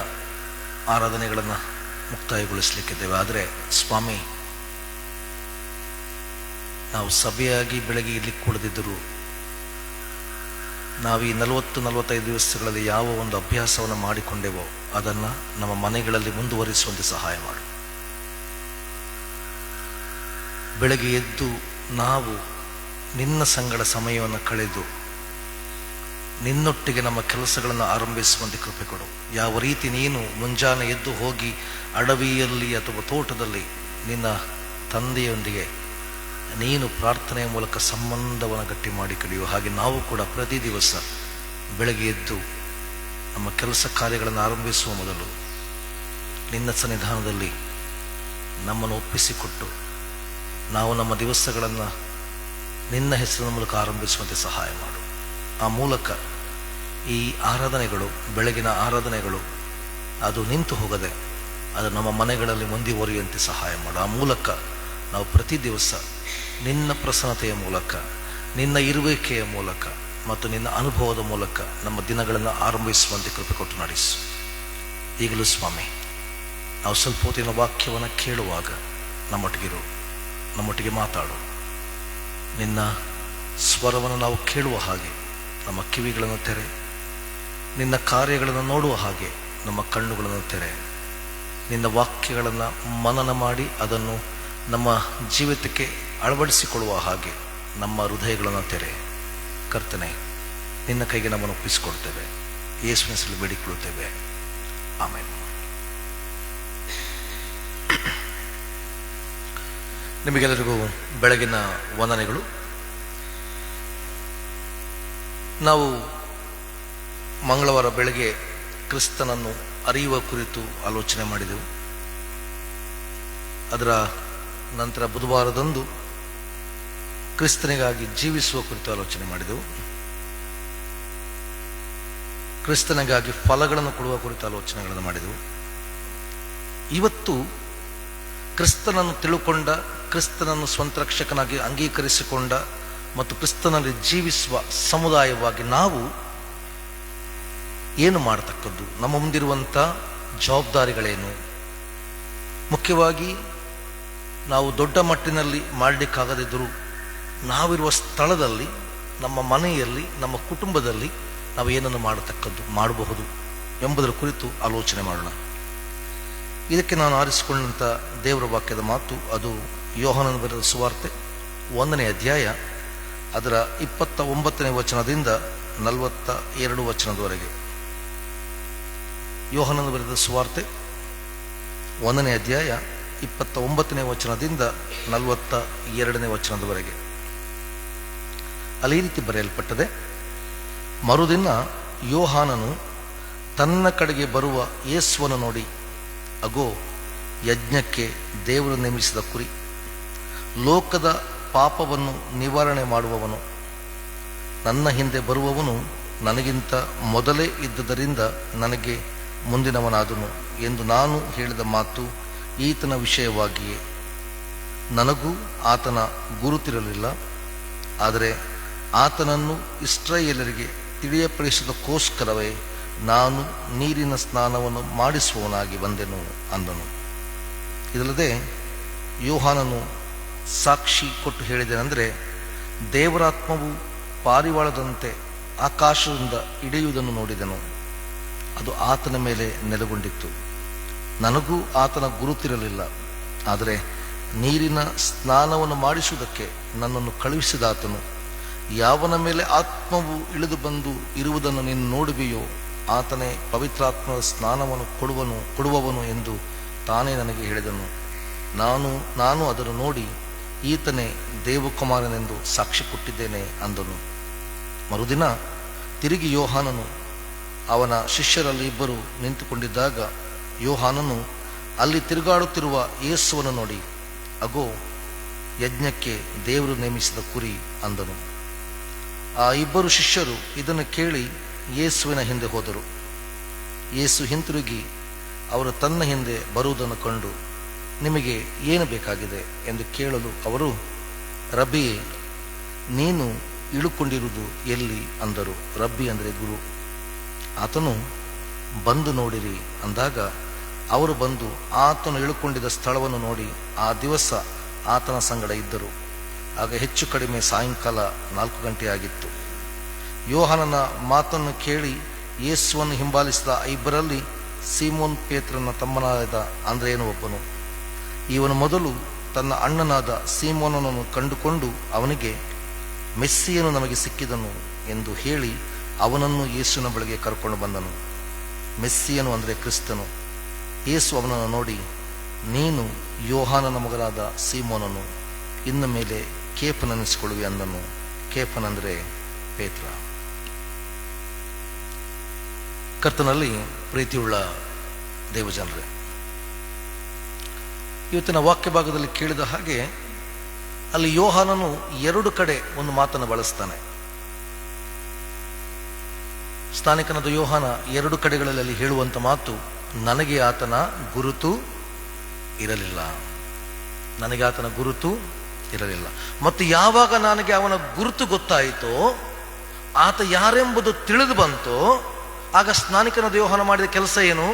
ಆರಾಧನೆಗಳನ್ನು ಮುಕ್ತಾಯಗೊಳಿಸಲಿಕ್ಕಿದ್ದೇವೆ. ಆದರೆ ಸ್ವಾಮಿ, ನಾವು ಸಭೆಯಾಗಿ ಬೆಳಗ್ಗೆ ಇರ್ಲಿಕ್ಕೆ ಕೊಡದಿದ್ದರೂ ನಾವು ಈ 40-45 ದಿವಸಗಳಲ್ಲಿ ಯಾವ ಒಂದು ಅಭ್ಯಾಸವನ್ನು ಮಾಡಿಕೊಂಡೆವೋ ಅದನ್ನು ನಮ್ಮ ಮನೆಗಳಲ್ಲಿ ಮುಂದುವರಿಸುವಂತೆ ಸಹಾಯ ಮಾಡು. ಬೆಳಗ್ಗೆ ಎದ್ದು ನಾವು ನಿನ್ನ ಸಂಗಡ ಸಮಯವನ್ನು ಕಳೆದು ನಿನ್ನೊಟ್ಟಿಗೆ ನಮ್ಮ ಕೆಲಸಗಳನ್ನು ಆರಂಭಿಸುವಂತೆ ಕೃಪೆ ಕೊಡು. ಯಾವ ರೀತಿ ನೀನು ಮುಂಜಾನೆ ಎದ್ದು ಹೋಗಿ ಅಡವಿಯಲ್ಲಿ ಅಥವಾ ತೋಟದಲ್ಲಿ ನಿನ್ನ ತಂದೆಯೊಂದಿಗೆ ನೀನು ಪ್ರಾರ್ಥನೆಯ ಮೂಲಕ ಸಂಬಂಧವನ್ನು ಗಟ್ಟಿ ಮಾಡಿ ಕಡಿಯುವ ಹಾಗೆ ನಾವು ಕೂಡ ಪ್ರತಿ ದಿವಸ ಬೆಳಗ್ಗೆ ಎದ್ದು ನಮ್ಮ ಕೆಲಸ ಕಾರ್ಯಗಳನ್ನು ಆರಂಭಿಸುವ ಮೊದಲು ನಿನ್ನ ಸನ್ನಿಧಾನದಲ್ಲಿ ನಮ್ಮನ್ನು ಒಪ್ಪಿಸಿಕೊಟ್ಟು ನಾವು ನಮ್ಮ ದಿವಸಗಳನ್ನು ನಿನ್ನ ಹೆಸರಿನ ಮೂಲಕ ಆರಂಭಿಸುವಂತೆ ಸಹಾಯ ಮಾಡು. ಆ ಮೂಲಕ ಈ ಆರಾಧನೆಗಳು, ಬೆಳಗಿನ ಆರಾಧನೆಗಳು ಅದು ನಿಂತು ಹೋಗದೆ ಅದು ನಮ್ಮ ಮನೆಗಳಲ್ಲಿ ಮುಂದುವರಿಯುವಂತೆ ಸಹಾಯ ಮಾಡು. ಆ ಮೂಲಕ ನಾವು ಪ್ರತಿ ದಿವಸ ನಿನ್ನ ಪ್ರಸನ್ನತೆಯ ಮೂಲಕ, ನಿನ್ನ ಇರುವಿಕೆಯ ಮೂಲಕ ಮತ್ತು ನಿನ್ನ ಅನುಭವದ ಮೂಲಕ ನಮ್ಮ ದಿನಗಳನ್ನು ಆರಂಭಿಸುವಂತೆ ಕೃಪೆ ಕೊಟ್ಟು ನಡೆಸು. ಈಗಲೂ ಸ್ವಾಮಿ, ನಾವು ಸ್ವಲ್ಪ ಹೊತ್ತಿನ ವಾಕ್ಯವನ್ನು ಕೇಳುವಾಗ ನಮ್ಮೊಟ್ಟಿಗಿರು, ನಮ್ಮೊಟ್ಟಿಗೆ ಮಾತಾಡು. ನಿನ್ನ ಸ್ವರವನ್ನು ನಾವು ಕೇಳುವ ಹಾಗೆ ನಮ್ಮ ಕಿವಿಗಳನ್ನು ತೆರೆ, ನಿನ್ನ ಕಾರ್ಯಗಳನ್ನು ನೋಡುವ ಹಾಗೆ ನಮ್ಮ ಕಣ್ಣುಗಳನ್ನು ತೆರೆ, ನಿನ್ನ ವಾಕ್ಯಗಳನ್ನು ಮನನ ಮಾಡಿ ಅದನ್ನು ನಮ್ಮ ಜೀವಿತಕ್ಕೆ ಅಳವಡಿಸಿಕೊಳ್ಳುವ ಹಾಗೆ ನಮ್ಮ ಹೃದಯಗಳನ್ನು ತೆರೆ. ಕರ್ತನೆ, ನಿನ್ನ ಕೈಗೆ ನಮ್ಮನ್ನು ಒಪ್ಪಿಸಿಕೊಡ್ತೇವೆ. ಯೇಸುವಿನ ಹೆಸರಲ್ಲಿ ಬೇಡಿಕೊಳ್ಳುತ್ತೇವೆ, ಆಮೆನ್. ನಿಮಗೆಲ್ಲರಿಗೂ ಬೆಳಗಿನ ವಂದನೆಗಳು. ನಾವು ಮಂಗಳವಾರ ಬೆಳಗ್ಗೆ ಕ್ರಿಸ್ತನನ್ನು ಅರಿಯುವ ಕುರಿತು ಆಲೋಚನೆ ಮಾಡಿದೆವು. ಅದರ ನಂತರ ಬುಧವಾರದಂದು ಕ್ರಿಸ್ತನಿಗಾಗಿ ಜೀವಿಸುವ ಕುರಿತು ಆಲೋಚನೆ ಮಾಡಿದೆವು. ಕ್ರಿಸ್ತನಿಗಾಗಿ ಫಲಗಳನ್ನು ಕೊಡುವ ಕುರಿತು ಆಲೋಚನೆಗಳನ್ನು ಮಾಡಿದೆವು. ಇವತ್ತು ಕ್ರಿಸ್ತನನ್ನು ತಿಳುಕೊಂಡ, ಕ್ರಿಸ್ತನನ್ನು ಸ್ವಂತ ರಕ್ಷಕನಾಗಿ ಅಂಗೀಕರಿಸಿಕೊಂಡ ಮತ್ತು ಕ್ರಿಸ್ತನಲ್ಲಿ ಜೀವಿಸುವ ಸಮುದಾಯವಾಗಿ ನಾವು ಏನು ಮಾಡತಕ್ಕದ್ದು, ನಮ್ಮ ಮುಂದಿರುವಂಥ ಜವಾಬ್ದಾರಿಗಳೇನು, ಮುಖ್ಯವಾಗಿ ನಾವು ದೊಡ್ಡ ಮಟ್ಟಿನಲ್ಲಿ ಮಾಡಲಿಕ್ಕಾಗದಿದ್ದರೂ ನಾವಿರುವ ಸ್ಥಳದಲ್ಲಿ, ನಮ್ಮ ಮನೆಯಲ್ಲಿ, ನಮ್ಮ ಕುಟುಂಬದಲ್ಲಿ ನಾವು ಏನನ್ನು ಮಾಡಬಹುದು ಎಂಬುದರ ಕುರಿತು ಆಲೋಚನೆ ಮಾಡೋಣ. ಇದಕ್ಕೆ ನಾನು ಆರಿಸಿಕೊಂಡಂಥ ದೇವರ ವಾಕ್ಯದ ಮಾತು ಅದು ಯೋಹಾನನ ಬರೆದ ಸುವಾರ್ತೆ 1ನೇ ಅಧ್ಯಾಯ ಅದರ 29ನೇ ವಚನದಿಂದ 42 ವಚನದವರೆಗೆ. ಯೋಹಾನನ ಬರೆದ ಸುವಾರ್ತೆ 1ನೇ ಅಧ್ಯಾಯ 29ನೇ ವಚನದಿಂದ 42ನೇ ವಚನದವರೆಗೆ. ಅಲ್ಲಿ ಈ ರೀತಿ ಬರೆಯಲ್ಪಟ್ಟದೆ: ಮರುದಿನ ಯೋಹಾನನು ತನ್ನ ಕಡೆಗೆ ಬರುವ ಯೇಸುವನ್ನು ನೋಡಿ, ಅಗೋ, ಯಜ್ಞಕ್ಕೆ ದೇವರು ನೇಮಿಸಿದ ಕುರಿ, ಲೋಕದ ಪಾಪವನ್ನು ನಿವಾರಣೆ ಮಾಡುವವನು, ನನ್ನ ಹಿಂದೆ ಬರುವವನು ನನಗಿಂತ ಮೊದಲೇ ಇದ್ದುದರಿಂದ ನನಗೆ ಮುಂದಿನವನಾದನು ಎಂದು ನಾನು ಹೇಳಿದ ಮಾತು ಈತನ ವಿಷಯವಾಗಿಯೇ. ನನಗೂ ಆತನ ಗುರುತಿರಲಿಲ್ಲ, ಆದರೆ ಆತನನ್ನು ಇಸ್ರಾಯೇಲರಿಗೆ ತಿಳಿಯಪಡಿಸೋದಕ್ಕೋಸ್ಕರವೇ ನಾನು ನೀರಿನ ಸ್ನಾನವನ್ನು ಮಾಡಿಸುವವನಾಗಿ ಬಂದೆನು ಅಂದನು. ಇದಲ್ಲದೆ ಯೋಹಾನನು ಸಾಕ್ಷಿ ಕೊಟ್ಟು ಹೇಳಿದನೆಂದರೆ, ದೇವರಾತ್ಮವು ಪಾರಿವಾಳದಂತೆ ಆಕಾಶದಿಂದ ಇಳಿಯುವುದನ್ನು ನೋಡಿದೆನು. ಅದು ಆತನ ಮೇಲೆ ನೆಲೆಗೊಂಡಿತ್ತು. ನನಗೂ ಆತನ ಗುರುತಿರಲಿಲ್ಲ, ಆದರೆ ನೀರಿನ ಸ್ನಾನವನ್ನು ಮಾಡಿಸುವುದಕ್ಕೆ ನನ್ನನ್ನು ಕಳುಹಿಸಿದಾತನು, ಯಾವನ ಮೇಲೆ ಆತ್ಮವು ಇಳಿದು ಬಂದು ಇರುವುದನ್ನು ನೀನು ನೋಡುವೆಯೋ ಆತನೇ ಪವಿತ್ರಾತ್ಮದ ಸ್ನಾನವನ್ನು ಕೊಡುವವನು ಎಂದು ತಾನೇ ನನಗೆ ಹೇಳಿದನು. ನಾನು ಅದನ್ನು ನೋಡಿ ಈತನೇ ದೇವಕುಮಾರನೆಂದು ಸಾಕ್ಷಿ ಕೊಟ್ಟಿದ್ದೇನೆ ಅಂದನು. ಮರುದಿನ ತಿರುಗಿ ಯೋಹಾನನು ಅವನ ಶಿಷ್ಯರಲ್ಲಿ ಇಬ್ಬರು ನಿಂತುಕೊಂಡಿದ್ದಾಗ ಯೋಹಾನನು ಅಲ್ಲಿ ತಿರುಗಾಡುತ್ತಿರುವ ಯೇಸುವನ್ನು ನೋಡಿ, ಅಗೋ, ಯಜ್ಞಕ್ಕೆ ದೇವರು ನೇಮಿಸಿದ ಕುರಿ ಅಂದನು. ಆ ಇಬ್ಬರು ಶಿಷ್ಯರು ಇದನ್ನು ಕೇಳಿ ಯೇಸುವಿನ ಹಿಂದೆ ಹೋದರು. ಯೇಸು ಹಿಂತಿರುಗಿ ಅವರು ತನ್ನ ಹಿಂದೆ ಬರುವುದನ್ನು ಕಂಡು, ನಿಮಗೆ ಏನು ಬೇಕಾಗಿದೆ ಎಂದು ಕೇಳಲು ಅವರು, ರಬ್ಬಿಯೇ, ನೀನು ಇಳುಕೊಂಡಿರುವುದು ಎಲ್ಲಿ ಅಂದರು. ರಬ್ಬಿ ಅಂದರೆ ಗುರು. ಆತನು, ಬಂದು ನೋಡಿರಿ ಅಂದಾಗ ಅವರು ಬಂದು ಆತನು ಇಳುಕೊಂಡಿದ್ದ ಸ್ಥಳವನ್ನು ನೋಡಿ ಆ ದಿವಸ ಆತನ ಸಂಗಡ ಇದ್ದರು. ಆಗ ಹೆಚ್ಚು ಕಡಿಮೆ ಸಾಯಂಕಾಲ 4 ಗಂಟೆ ಆಗಿತ್ತು. ಯೋಹಾನನ ಮಾತನ್ನು ಕೇಳಿ ಯೇಸುವನ್ನು ಹಿಂಬಾಲಿಸಿದ ಇಬ್ಬರಲ್ಲಿ ಸೀಮೋನ್ ಪೇತ್ರನ ತಮ್ಮನಾದ ಅಂದ್ರೆಯನು ಒಬ್ಬನು. ಇವನು ಮೊದಲು ತನ್ನ ಅಣ್ಣನಾದ ಸೀಮೋನನನ್ನು ಕಂಡುಕೊಂಡು ಅವನಿಗೆ, ಮೆಸ್ಸಿಯನು ನಮಗೆ ಸಿಕ್ಕಿದನು ಎಂದು ಹೇಳಿ ಅವನನ್ನು ಯೇಸುವಿನ ಬಳಿಗೆ ಕರ್ಕೊಂಡು ಬಂದನು. ಮೆಸ್ಸಿಯನು ಅಂದರೆ ಕ್ರಿಸ್ತನು. ಯೇಸು ಅವನನ್ನು ನೋಡಿ, ನೀನು ಯೋಹಾನನ ಮಗನಾದ ಸೀಮೋನನು, ಇನ್ನು ಮೇಲೆ ಕೇಫನೆನಿಸಿಕೊಳ್ಳುವೆ ಅಂದನು. ಕೇಫನೆಂದರೆ ಪೇತ್ರ. ಕರ್ತನಲ್ಲಿ ಪ್ರೀತಿಯುಳ್ಳ ದೇವಜನರೇ, ಇವತ್ತಿನ ವಾಕ್ಯ ಭಾಗದಲ್ಲಿ ಕೇಳಿದ ಹಾಗೆ ಅಲ್ಲಿ ಯೋಹಾನನು 2 ಕಡೆ ಒಂದು ಮಾತನ್ನು ಬಳಸ್ತಾನೆ. ಸ್ಥಾನಿಕನಾದ ಯೋಹಾನ 2 ಕಡೆಗಳಲ್ಲಿ ಅಲ್ಲಿ ಹೇಳುವಂಥ ಮಾತು, ನನಗೆ ಆತನ ಗುರುತು ಇರಲಿಲ್ಲ, ನನಗೆ ಆತನ ಗುರುತು ಇರಲಿಲ್ಲ. ಮತ್ತು ಯಾವಾಗ ನನಗೆ ಅವನ ಗುರುತು ಗೊತ್ತಾಯಿತೋ, ಆತ ಯಾರೆಂಬುದು ತಿಳಿದು ಬಂತೋ, ಆಗ ಸ್ನಾನಿಕನಾದ ಯೋಹಾನ ಮಾಡಿದ ಕೆಲಸ ಏನು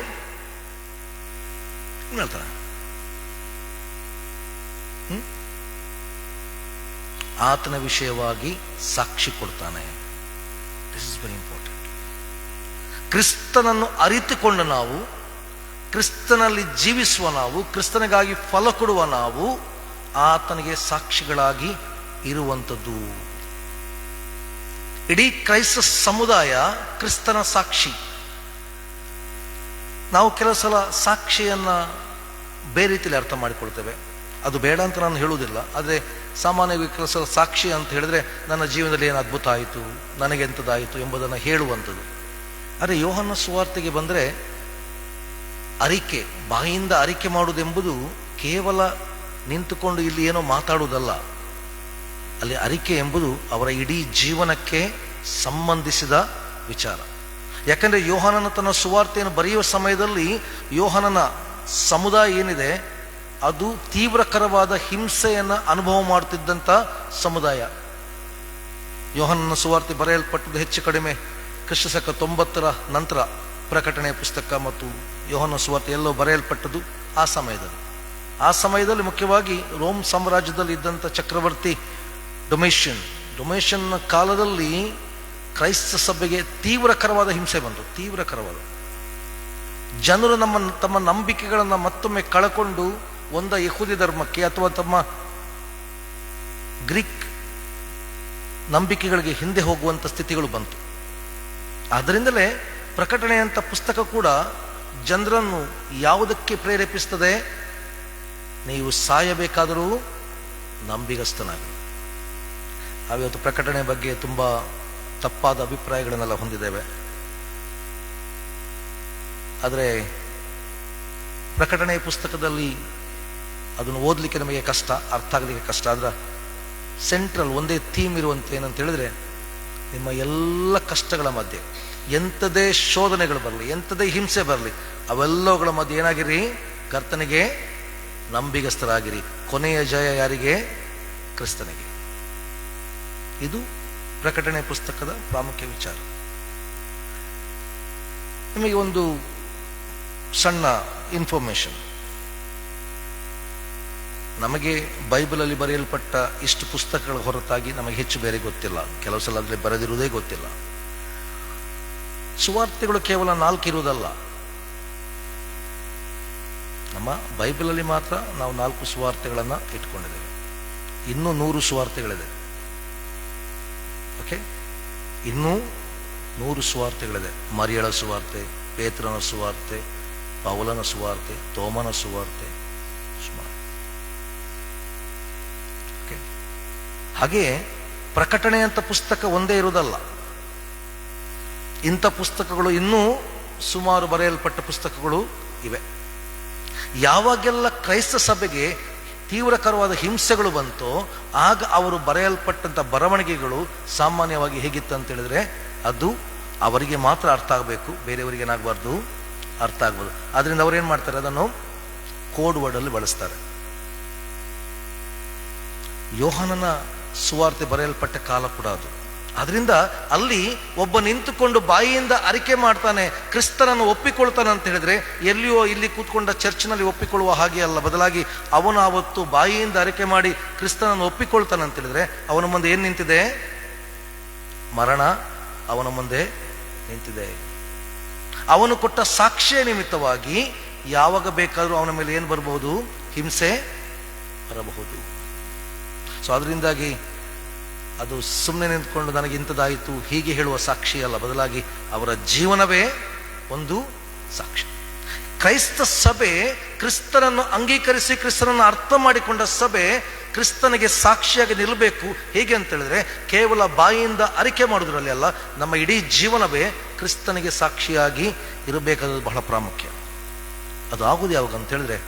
ಹೇಳ್ತಾನೆ. ಆತನ ವಿಷಯವಾಗಿ ಸಾಕ್ಷಿ ಕೊಡ್ತಾನೆ. This is very important. ಕ್ರಿಸ್ತನನ್ನು ಅರಿತುಕೊಂಡ ನಾವು, ಕ್ರಿಸ್ತನಲ್ಲಿ ಜೀವಿಸುವ ನಾವು, ಕ್ರಿಸ್ತನಿಗಾಗಿ ಫಲ ಕೊಡುವ ನಾವು ಆತನಿಗೆ ಸಾಕ್ಷಿಗಳಾಗಿ ಇರುವಂಥದ್ದು. ಇಡೀ ಕ್ರೈಸ್ತ ಸಮುದಾಯ ಕ್ರಿಸ್ತನ ಸಾಕ್ಷಿ. ನಾವು ಕೆಲವು ಸಲ ಸಾಕ್ಷಿಯನ್ನ ಬೇರೆ ರೀತಿಯಲ್ಲಿ ಅರ್ಥ ಮಾಡಿಕೊಳ್ತೇವೆ. ಅದು ಬೇಡ ಅಂತ ನಾನು ಹೇಳುವುದಿಲ್ಲ, ಆದರೆ ಸಾಮಾನ್ಯವಾಗಿ ಕೆಲವು ಸಲ ಸಾಕ್ಷಿ ಅಂತ ಹೇಳಿದ್ರೆ ನನ್ನ ಜೀವನದಲ್ಲಿ ಏನು ಅದ್ಭುತ ಆಯಿತು, ನನಗೆ ಎಂಥದ್ದಾಯಿತು ಎಂಬುದನ್ನು ಹೇಳುವಂಥದ್ದು. ಆದರೆ ಯೋಹಾನ ಸುವಾರ್ತೆಗೆ ಬಂದರೆ ಅರಿಕೆ, ಬಾಯಿಯಿಂದ ಅರಿಕೆ ಮಾಡುವುದೆಂಬುದು ಕೇವಲ ನಿಂತುಕೊಂಡು ಇಲ್ಲಿ ಏನೋ ಮಾತಾಡುವುದಲ್ಲ. ಅಲ್ಲಿ ಅರಿಕೆ ಎಂಬುದು ಅವರ ಇಡೀ ಜೀವನಕ್ಕೆ ಸಂಬಂಧಿಸಿದ ವಿಚಾರ. ಯಾಕಂದರೆ ಯೋಹಾನನ ತನ್ನ ಸುವಾರ್ತೆಯನ್ನು ಬರೆಯುವ ಸಮಯದಲ್ಲಿ ಯೋಹಾನನ ಸಮುದಾಯ ಏನಿದೆ ಅದು ತೀವ್ರಕರವಾದ ಹಿಂಸೆಯನ್ನು ಅನುಭವ ಮಾಡುತ್ತಿದ್ದಂಥ ಸಮುದಾಯ. ಯೋಹಾನನ ಸುವಾರ್ತೆ ಬರೆಯಲ್ಪಟ್ಟದ್ದು ಹೆಚ್ಚು ಕಡಿಮೆ ಕ್ರಿಸ್ತಶಕ 90ರ ನಂತರ. ಪ್ರಕಟಣೆಯ ಪುಸ್ತಕ ಮತ್ತು ಯೋಹಾನನ ಸುವಾರ್ತೆ ಎಲ್ಲೋ ಬರೆಯಲ್ಪಟ್ಟದ್ದು ಆ ಸಮಯದಲ್ಲಿ ಮುಖ್ಯವಾಗಿ ರೋಮ್ ಸಾಮ್ರಾಜ್ಯದಲ್ಲಿ ಇದ್ದಂಥ ಚಕ್ರವರ್ತಿ ಡೊಮೇಷನ್ನ ಕಾಲದಲ್ಲಿ ಕ್ರೈಸ್ತ ಸಭೆಗೆ ತೀವ್ರಕರವಾದ ಹಿಂಸೆ ಬಂತು. ತೀವ್ರಕರವಾದ ಜನರು ತಮ್ಮ ನಂಬಿಕೆಗಳನ್ನು ಮತ್ತೊಮ್ಮೆ ಕಳಕೊಂಡು ಯಹೂದಿ ಧರ್ಮಕ್ಕೆ ಅಥವಾ ತಮ್ಮ ಗ್ರೀಕ್ ನಂಬಿಕೆಗಳಿಗೆ ಹಿಂದೆ ಹೋಗುವಂಥ ಸ್ಥಿತಿಗಳು ಬಂತು. ಆದ್ದರಿಂದಲೇ ಪ್ರಕಟಣೆಯಂಥ ಪುಸ್ತಕ ಕೂಡ ಜನರನ್ನು ಯಾವುದಕ್ಕೆ ಪ್ರೇರೇಪಿಸ್ತದೆ? ನೀವು ಸಾಯಬೇಕಾದರೂ ನಂಬಿಗಸ್ತನಾಗಿ. ನಾವಿವತ್ತು ಪ್ರಕಟಣೆ ಬಗ್ಗೆ ತುಂಬ ತಪ್ಪಾದ ಅಭಿಪ್ರಾಯಗಳನ್ನೆಲ್ಲ ಹೊಂದಿದ್ದೇವೆ. ಆದರೆ ಪ್ರಕಟಣೆಯ ಪುಸ್ತಕದಲ್ಲಿ ಅದನ್ನು ಓದಲಿಕ್ಕೆ ನಮಗೆ ಕಷ್ಟ, ಅರ್ಥ ಆಗಲಿಕ್ಕೆ ಕಷ್ಟ. ಆದರೆ ಸೆಂಟ್ರಲ್ ಒಂದೇ ಥೀಮ್ ಇರುವಂಥ ಏನಂತ ಹೇಳಿದ್ರೆ, ನಿಮ್ಮ ಎಲ್ಲ ಕಷ್ಟಗಳ ಮಧ್ಯೆ ಎಂಥದೇ ಶೋಧನೆಗಳು ಬರಲಿ, ಎಂಥದೇ ಹಿಂಸೆ ಬರಲಿ, ಅವೆಲ್ಲವುಗಳ ಮಧ್ಯೆ ಏನಾಗಿರಿ? ಕರ್ತನಿಗೆ ನಂಬಿಗಸ್ತರಾಗಿರಿ. ಕೊನೆಯ ಜಯ ಯಾರಿಗೆ? ಕ್ರಿಸ್ತನಿಗೆ. ಇದು ಪ್ರಕಟಣೆ ಪುಸ್ತಕದ ಪ್ರಾಮುಖ್ಯ ವಿಚಾರ. ನಿಮಗೆ ಒಂದು ಸಣ್ಣ ಇನ್ಫಾರ್ಮೇಶನ್. ನಮಗೆ ಬೈಬಲಲ್ಲಿ ಬರೆಯಲ್ಪಟ್ಟ ಇಷ್ಟು ಪುಸ್ತಕಗಳ ಹೊರತಾಗಿ ನಮಗೆ ಹೆಚ್ಚು ಬೇರೆ ಗೊತ್ತಿಲ್ಲ. ಕೆಲವು ಸಲ ಅದರಲ್ಲಿ ಬರೆದಿರುವುದೇ ಗೊತ್ತಿಲ್ಲ. ಸುವಾರ್ತೆಗಳು ಕೇವಲ 4 ಇರುವುದಲ್ಲ. ನಮ್ಮ ಬೈಬಲಲ್ಲಿ ಮಾತ್ರ ನಾವು 4 ಸುವಾರ್ತೆಗಳನ್ನು ಇಟ್ಕೊಂಡಿದ್ದೇವೆ. ಇನ್ನೂ 100 ಸುವಾರ್ತೆಗಳಿದೆ. ಓಕೆ, ಇನ್ನೂ 100 ಸುವಾರ್ತೆಗಳಿದೆ. ಮರಿಯಳ ಸುವಾರ್ತೆ, ಪೇತ್ರನ ಸುವಾರ್ತೆ, ಪೌಲನ ಸುವಾರ್ತೆ, ತೋಮನ ಸುವಾರ್ತೆ, ಹಾಗೆಯೇ ಪ್ರಕಟಣೆ ಅಂತ ಪುಸ್ತಕ ಒಂದೇ ಇರುವುದಲ್ಲ. ಇಂಥ ಪುಸ್ತಕಗಳು ಇನ್ನೂ ಸುಮಾರು ಬರೆಯಲ್ಪಟ್ಟ ಪುಸ್ತಕಗಳು ಇವೆ. ಯಾವಾಗೆಲ್ಲ ಕ್ರೈಸ್ತ ಸಭೆಗೆ ತೀವ್ರಕರವಾದ ಹಿಂಸೆಗಳು ಬಂತೋ ಆಗ ಅವರು ಬರೆಯಲ್ಪಟ್ಟಂಥ ಬರವಣಿಗೆಗಳು ಸಾಮಾನ್ಯವಾಗಿ ಹೇಗಿತ್ತು ಅಂತ ಹೇಳಿದ್ರೆ, ಅದು ಅವರಿಗೆ ಮಾತ್ರ ಅರ್ಥ ಆಗಬೇಕು, ಬೇರೆಯವರಿಗೆ ಏನಾಗಬಾರ್ದು, ಅರ್ಥ ಆಗ್ಬೋದು. ಆದ್ರಿಂದ ಅವ್ರು ಏನು ಮಾಡ್ತಾರೆ? ಅದನ್ನು ಕೋಡ್ ವರ್ಡಲ್ಲಿ ಬಳಸ್ತಾರೆ. ಯೋಹಾನನ ಸುವಾರ್ತೆ ಬರೆಯಲ್ಪಟ್ಟ ಕಾಲ ಕೂಡ ಅದು. ಅದರಿಂದ ಅಲ್ಲಿ ಒಬ್ಬ ನಿಂತುಕೊಂಡು ಬಾಯಿಯಿಂದ ಅರಿಕೆ ಮಾಡ್ತಾನೆ, ಕ್ರಿಸ್ತನನ್ನು ಒಪ್ಪಿಕೊಳ್ತಾನೆ ಅಂತ ಹೇಳಿದ್ರೆ ಎಲ್ಲಿಯೋ ಇಲ್ಲಿ ಕೂತ್ಕೊಂಡ ಚರ್ಚ್ನಲ್ಲಿ ಒಪ್ಪಿಕೊಳ್ಳುವ ಹಾಗೆ ಅಲ್ಲ. ಬದಲಾಗಿ ಅವನು ಆವತ್ತು ಬಾಯಿಯಿಂದ ಅರಿಕೆ ಮಾಡಿ ಕ್ರಿಸ್ತನನ್ನು ಒಪ್ಪಿಕೊಳ್ತಾನೆ ಅಂತ ಹೇಳಿದ್ರೆ ಅವನ ಮುಂದೆ ಏನು ನಿಂತಿದೆ? ಮರಣ ಅವನ ಮುಂದೆ ನಿಂತಿದೆ. ಅವನು ಕೊಟ್ಟ ಸಾಕ್ಷ್ಯ ನಿಮಿತ್ತವಾಗಿ ಯಾವಾಗ ಬೇಕಾದರೂ ಅವನ ಮೇಲೆ ಏನು ಬರಬಹುದು? ಹಿಂಸೆ ಬರಬಹುದು. ಸೊ ಅದರಿಂದಾಗಿ ಅದು ಸುಮ್ಮನೆ ನಿಂತ್ಕೊಂಡು ನನಗೆ ಇಂಥದ್ದಾಯಿತು ಹೀಗೆ ಹೇಳುವ ಸಾಕ್ಷಿ ಅಲ್ಲ, ಬದಲಾಗಿ ಅವರ ಜೀವನವೇ ಒಂದು ಸಾಕ್ಷಿ. ಕ್ರೈಸ್ತ ಸಭೆ ಕ್ರಿಸ್ತನನ್ನು ಅಂಗೀಕರಿಸಿ ಕ್ರಿಸ್ತನನ್ನು ಅರ್ಥ ಮಾಡಿಕೊಂಡ ಸಭೆ ಕ್ರಿಸ್ತನಿಗೆ ಸಾಕ್ಷಿಯಾಗಿ ನಿಲ್ಲಬೇಕು. ಹೇಗೆ ಅಂತ ಹೇಳಿದ್ರೆ, ಕೇವಲ ಬಾಯಿಯಿಂದ ಅರಿಕೆ ಮಾಡೋದ್ರಲ್ಲಿ ಅಲ್ಲ, ನಮ್ಮ ಇಡೀ ಜೀವನವೇ ಕ್ರಿಸ್ತನಿಗೆ ಸಾಕ್ಷಿಯಾಗಿ ಇರಬೇಕಾದದ್ದು ಬಹಳ ಪ್ರಾಮುಖ್ಯ. ಅದು ಆಗುವುದು ಯಾವಾಗ ಅಂತ ಹೇಳಿದ್ರೆ,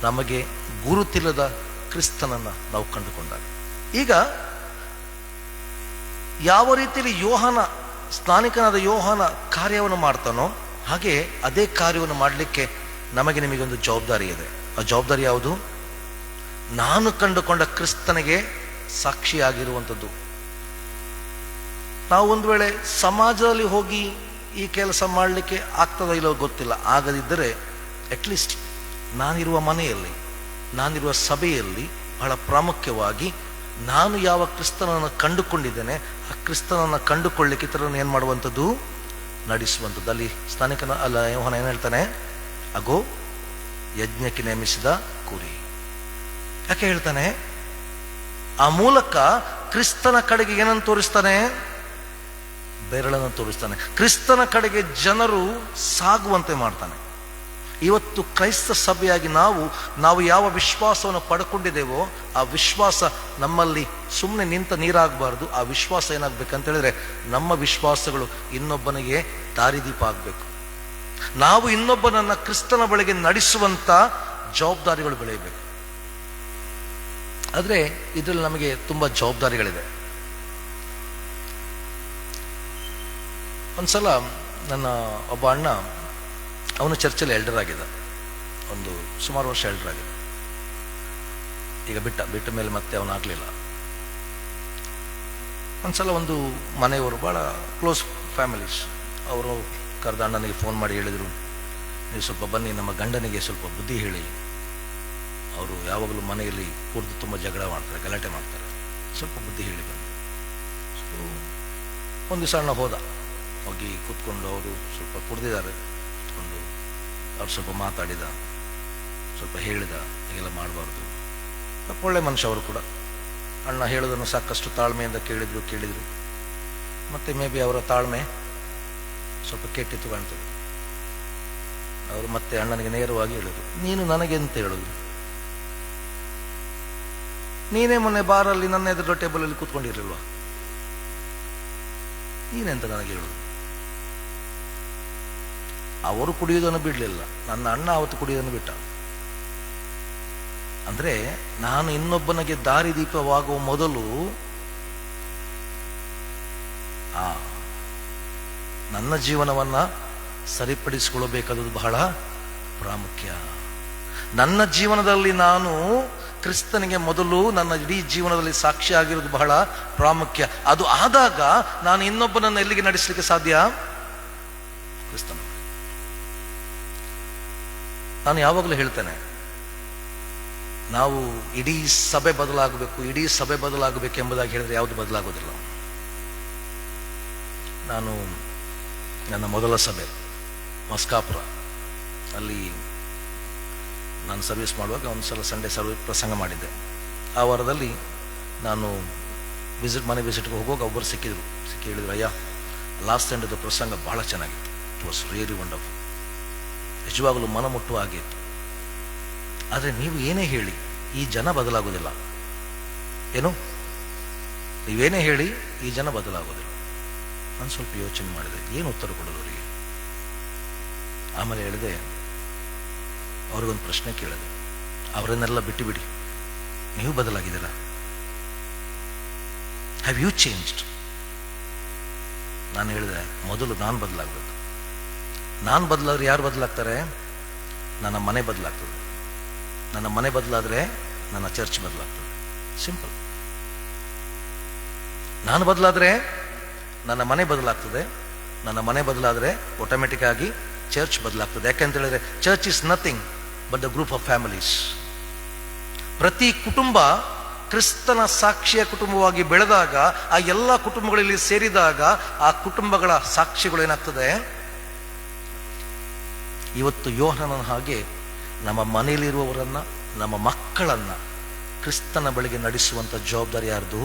ನಮಗೆ ಗುರುತಿಲ್ಲದ ಕ್ರಿಸ್ತನನ್ನು ನಾವು ಕಂಡುಕೊಂಡಾಗ. ಈಗ ಯಾವ ರೀತಿಯಲ್ಲಿ ಸ್ನಾನಿಕನಾದ ಯೋಹಾನ ಕಾರ್ಯವನ್ನು ಮಾಡ್ತಾನೋ ಹಾಗೆ ಅದೇ ಕಾರ್ಯವನ್ನು ಮಾಡಲಿಕ್ಕೆ ನಮಗೆ ನಿಮಗೊಂದು ಜವಾಬ್ದಾರಿ ಇದೆ. ಆ ಜವಾಬ್ದಾರಿ ಯಾವುದು? ನಾನು ಕಂಡುಕೊಂಡ ಕ್ರಿಸ್ತನಿಗೆ ಸಾಕ್ಷಿಯಾಗಿರುವಂಥದ್ದು. ನಾವು ಒಂದು ವೇಳೆ ಸಮಾಜದಲ್ಲಿ ಹೋಗಿ ಈ ಕೆಲಸ ಮಾಡಲಿಕ್ಕೆ ಆಗ್ತದೋ ಇಲ್ಲೋ ಗೊತ್ತಿಲ್ಲ. ಆಗದಿದ್ದರೆ ಅಟ್ಲೀಸ್ಟ್ ನಾನಿರುವ ಮನೆಯಲ್ಲಿ, ನಾನಿರುವ ಸಭೆಯಲ್ಲಿ ಬಹಳ ಪ್ರಾಮುಖ್ಯವಾಗಿ ನಾನು ಯಾವ ಕ್ರಿಸ್ತನನ್ನು ಕಂಡುಕೊಂಡಿದ್ದೇನೆ ಆ ಕ್ರಿಸ್ತನನ್ನು ಕಂಡುಕೊಳ್ಳಿಕ್ಕೆ ಇತರನ್ನು ಏನು ಮಾಡುವಂಥದ್ದು? ನಡೆಸುವಂಥದ್ದು. ಅಲ್ಲಿ ಸ್ನಾನಿಕನ ಯೋಹಾನ ಏನು ಹೇಳ್ತಾನೆ? ಅಗೋ ಯಜ್ಞಕ್ಕೆ ನೇಮಿಸಿದ ಕುರಿ. ಯಾಕೆ ಹೇಳ್ತಾನೆ? ಆ ಮೂಲಕ ಕ್ರಿಸ್ತನ ಕಡೆಗೆ ಏನನ್ನು ತೋರಿಸ್ತಾನೆ? ಬೆರಳನ್ನು ತೋರಿಸ್ತಾನೆ. ಕ್ರಿಸ್ತನ ಕಡೆಗೆ ಜನರು ಸಾಗುವಂತೆ ಮಾಡ್ತಾನೆ. ಇವತ್ತು ಕ್ರೈಸ್ತ ಸಭೆಯಾಗಿ ನಾವು ಯಾವ ವಿಶ್ವಾಸವನ್ನು ಪಡ್ಕೊಂಡಿದ್ದೇವೋ ಆ ವಿಶ್ವಾಸ ನಮ್ಮಲ್ಲಿ ಸುಮ್ಮನೆ ನಿಂತ ನೀರಾಗಬಾರ್ದು. ಆ ವಿಶ್ವಾಸ ಏನಾಗಬೇಕಂತ ಹೇಳಿದ್ರೆ, ನಮ್ಮ ವಿಶ್ವಾಸಗಳು ಇನ್ನೊಬ್ಬನಿಗೆ ದಾರಿದೀಪ ಆಗಬೇಕು. ನಾವು ಇನ್ನೊಬ್ಬನನ್ನ ಕ್ರಿಸ್ತನ ಬಳಿಗೆ ನಡೆಸುವಂತ ಜವಾಬ್ದಾರಿಗಳು ಬೆಳೆಯಬೇಕು. ಆದರೆ ಇದರಲ್ಲಿ ನಮಗೆ ತುಂಬ ಜವಾಬ್ದಾರಿಗಳಿದೆ. ಒಂದ್ಸಲ ನನ್ನ ಒಬ್ಬ ಅಣ್ಣ, ಅವನು ಚರ್ಚಲ್ಲಿ ಎಲ್ಡರ್ ಆಗಿದ್ದ, ಒಂದು ಸುಮಾರು ವರ್ಷ ಎಲ್ಡರ್ ಆಗಿದ್ದ. ಈಗ ಬಿಟ್ಟ ಮೇಲೆ ಮತ್ತೆ ಅವನಾಗಲಿಲ್ಲ. ಒಂದ್ಸಲ ಒಂದು ಮನೆಯವರು ಭಾಳ ಕ್ಲೋಸ್ ಫ್ಯಾಮಿಲೀಸ್ ಅವರು ಕರೆದ ಅಣ್ಣನಿಗೆ ಫೋನ್ ಮಾಡಿ ಹೇಳಿದರು, ನೀವು ಸ್ವಲ್ಪ ಬನ್ನಿ, ನಮ್ಮ ಗಂಡನಿಗೆ ಸ್ವಲ್ಪ ಬುದ್ಧಿ ಹೇಳಿ, ಅವರು ಯಾವಾಗಲೂ ಮನೆಯಲ್ಲಿ ಕುಡಿದು ತುಂಬ ಜಗಳ ಮಾಡ್ತಾರೆ, ಗಲಾಟೆ ಮಾಡ್ತಾರೆ, ಸ್ವಲ್ಪ ಬುದ್ಧಿ ಹೇಳಿ ಬನ್ನಿ. ಸೊ ಒಂದು ದಿವಸ ಅಣ್ಣ ಹೋಗಿ ಕೂತ್ಕೊಂಡು, ಅವರು ಸ್ವಲ್ಪ ಕುಡ್ದಿದ್ದಾರೆ, ಕೂತ್ಕೊಂಡು ಅವ್ರು ಸ್ವಲ್ಪ ಮಾತಾಡಿದ, ಸ್ವಲ್ಪ ಹೇಳಿದ, ಹೀಗೆಲ್ಲ ಮಾಡಬಾರ್ದು. ಒಳ್ಳೆ ಮನುಷ್ಯ ಅವರು ಕೂಡ. ಅಣ್ಣ ಹೇಳೋದನ್ನು ಸಾಕಷ್ಟು ತಾಳ್ಮೆಯಿಂದ ಕೇಳಿದ್ರು. ಮತ್ತು ಮೇ ಬಿ ಅವರ ತಾಳ್ಮೆ ಸ್ವಲ್ಪ ಕೆಟ್ಟಿತ್ತು ಕಾಣ್ತದೆ. ಅವರು ಮತ್ತೆ ಅಣ್ಣನಿಗೆ ನೇರವಾಗಿ ಹೇಳಿದ್ರು, ನೀನು ನನಗೆಂತ ಹೇಳೋದು? ನೀನೇ ಮೊನ್ನೆ ಬಾರಲ್ಲಿ ನನ್ನ ಎದುರು ಟೇಬಲಲ್ಲಿ ಕೂತ್ಕೊಂಡಿರಲ್ವಾ? ನೀನೆಂತ ನನಗೆ ಹೇಳೋದು? ಅವರು ಕುಡಿಯೋದನ್ನು ಬಿಡಲಿಲ್ಲ, ನನ್ನ ಅಣ್ಣ ಅವತ್ತು ಕುಡಿಯೋದನ್ನು ಬಿಟ್ಟ. ಅಂದರೆ ನಾನು ಇನ್ನೊಬ್ಬನಿಗೆ ದಾರಿದೀಪವಾಗುವ ಮೊದಲು ನನ್ನ ಜೀವನವನ್ನು ಸರಿಪಡಿಸಿಕೊಳ್ಳಬೇಕಾದದ್ದು ಬಹಳ ಪ್ರಾಮುಖ್ಯ. ನನ್ನ ಜೀವನದಲ್ಲಿ ನಾನು ಕ್ರಿಸ್ತನಿಗೆ ಮೊದಲು ನನ್ನ ಇಡೀ ಜೀವನದಲ್ಲಿ ಸಾಕ್ಷಿ ಆಗಿರೋದು ಬಹಳ ಪ್ರಾಮುಖ್ಯ. ಅದು ಆದಾಗ ನಾನು ಇನ್ನೊಬ್ಬನನ್ನು ಎಲ್ಲಿಗೆ ನಡೆಸಲಿಕ್ಕೆ ಸಾಧ್ಯ? ಕ್ರಿಸ್ತನ. ನಾನು ಯಾವಾಗಲೂ ಹೇಳ್ತೇನೆ, ನಾವು ಇಡೀ ಸಭೆ ಬದಲಾಗಬೇಕು ಎಂಬುದಾಗಿ ಹೇಳಿದ್ರೆ ಯಾವುದು ಬದಲಾಗೋದಿಲ್ಲ. ನಾನು ನನ್ನ ಮೊದಲ ಸಭೆ ಮಸ್ಕಾಪುರ ಅಲ್ಲಿ ನಾನು ಸರ್ವಿಸ್ ಮಾಡುವಾಗ ಒಂದು ಸಲ ಸಂಡೇ ಪ್ರಸಂಗ ಮಾಡಿದ್ದೆ. ಆ ವಾರದಲ್ಲಿ ನಾನು ಮನೆ ವಿಸಿಟ್ಗೆ ಹೋಗುವಾಗ ಒಬ್ಬರು ಸಿಕ್ಕಿ ಹೇಳಿದ್ರು, ಅಯ್ಯ, ಲಾಸ್ಟ್ ಸಂಡೇದ ಪ್ರಸಂಗ ಬಹಳ ಚೆನ್ನಾಗಿತ್ತು, ಇಟ್ ವಾಸ್ ರಿಯಲಿ ವಂಡರ್ಫುಲ್, ನಿಜವಾಗಲೂ ಮನ ಮುಟ್ಟುವ ಹಾಗಿತ್ತು. ಆದರೆ ನೀವು ಏನೇ ಹೇಳಿ ಈ ಜನ ಬದಲಾಗೋದಿಲ್ಲ. ಏನು? ನೀವೇನೇ ಹೇಳಿ ಈ ಜನ ಬದಲಾಗೋದಿಲ್ಲ. ನಾನು ಸ್ವಲ್ಪ ಯೋಚನೆ ಮಾಡಿದೆ, ಏನು ಉತ್ತರ ಕೊಡೋದು ಅವರಿಗೆ. ಆಮೇಲೆ ಹೇಳಿದೆ, ಅವ್ರಿಗೊಂದು ಪ್ರಶ್ನೆ ಕೇಳಿದೆ, ಅವರನ್ನೆಲ್ಲ ಬಿಟ್ಟು ಬಿಡಿ, ನೀವು ಬದಲಾಗಿದ್ದೀರಾ? Have you changed? ನಾನು ಹೇಳಿದೆ, ಮೊದಲು ನಾನು ಬದಲಾಗಬೇಕು. ನಾನು ಬದಲಾದ್ರೆ ಯಾರು ಬದಲಾಗ್ತಾರೆ? ನನ್ನ ಮನೆ ಬದಲಾಗ್ತದೆ. ನನ್ನ ಮನೆ ಬದಲಾದರೆ ನನ್ನ ಚರ್ಚ್ ಬದಲಾಗ್ತದೆ. ಸಿಂಪಲ್. ನಾನು ಬದಲಾದರೆ ನನ್ನ ಮನೆ ಬದಲಾಗ್ತದೆ, ನನ್ನ ಮನೆ ಬದಲಾದರೆ ಆಟೋಮೆಟಿಕ್ ಆಗಿ ಚರ್ಚ್ ಬದಲಾಗ್ತದೆ. ಯಾಕೆಂತ ಹೇಳಿದ್ರೆ church is nothing but the group of families. ಪ್ರತಿ ಕುಟುಂಬ ಕ್ರಿಸ್ತನ ಸಾಕ್ಷಿಯ ಕುಟುಂಬವಾಗಿ ಬೆಳೆದಾಗ, ಆ ಎಲ್ಲ ಕುಟುಂಬಗಳಲ್ಲಿ ಸೇರಿದಾಗ ಆ ಕುಟುಂಬಗಳ ಸಾಕ್ಷಿಗಳು ಏನಾಗ್ತದೆ? ಇವತ್ತು ಯೋಹನನ ಹಾಗೆ ನಮ್ಮ ಮನೆಯಲ್ಲಿರುವವರನ್ನ, ನಮ್ಮ ಮಕ್ಕಳನ್ನ ಕ್ರಿಸ್ತನ ಬಳಿಗೆ ನಡೆಸುವಂಥ ಜವಾಬ್ದಾರಿ ಯಾರ್ದು?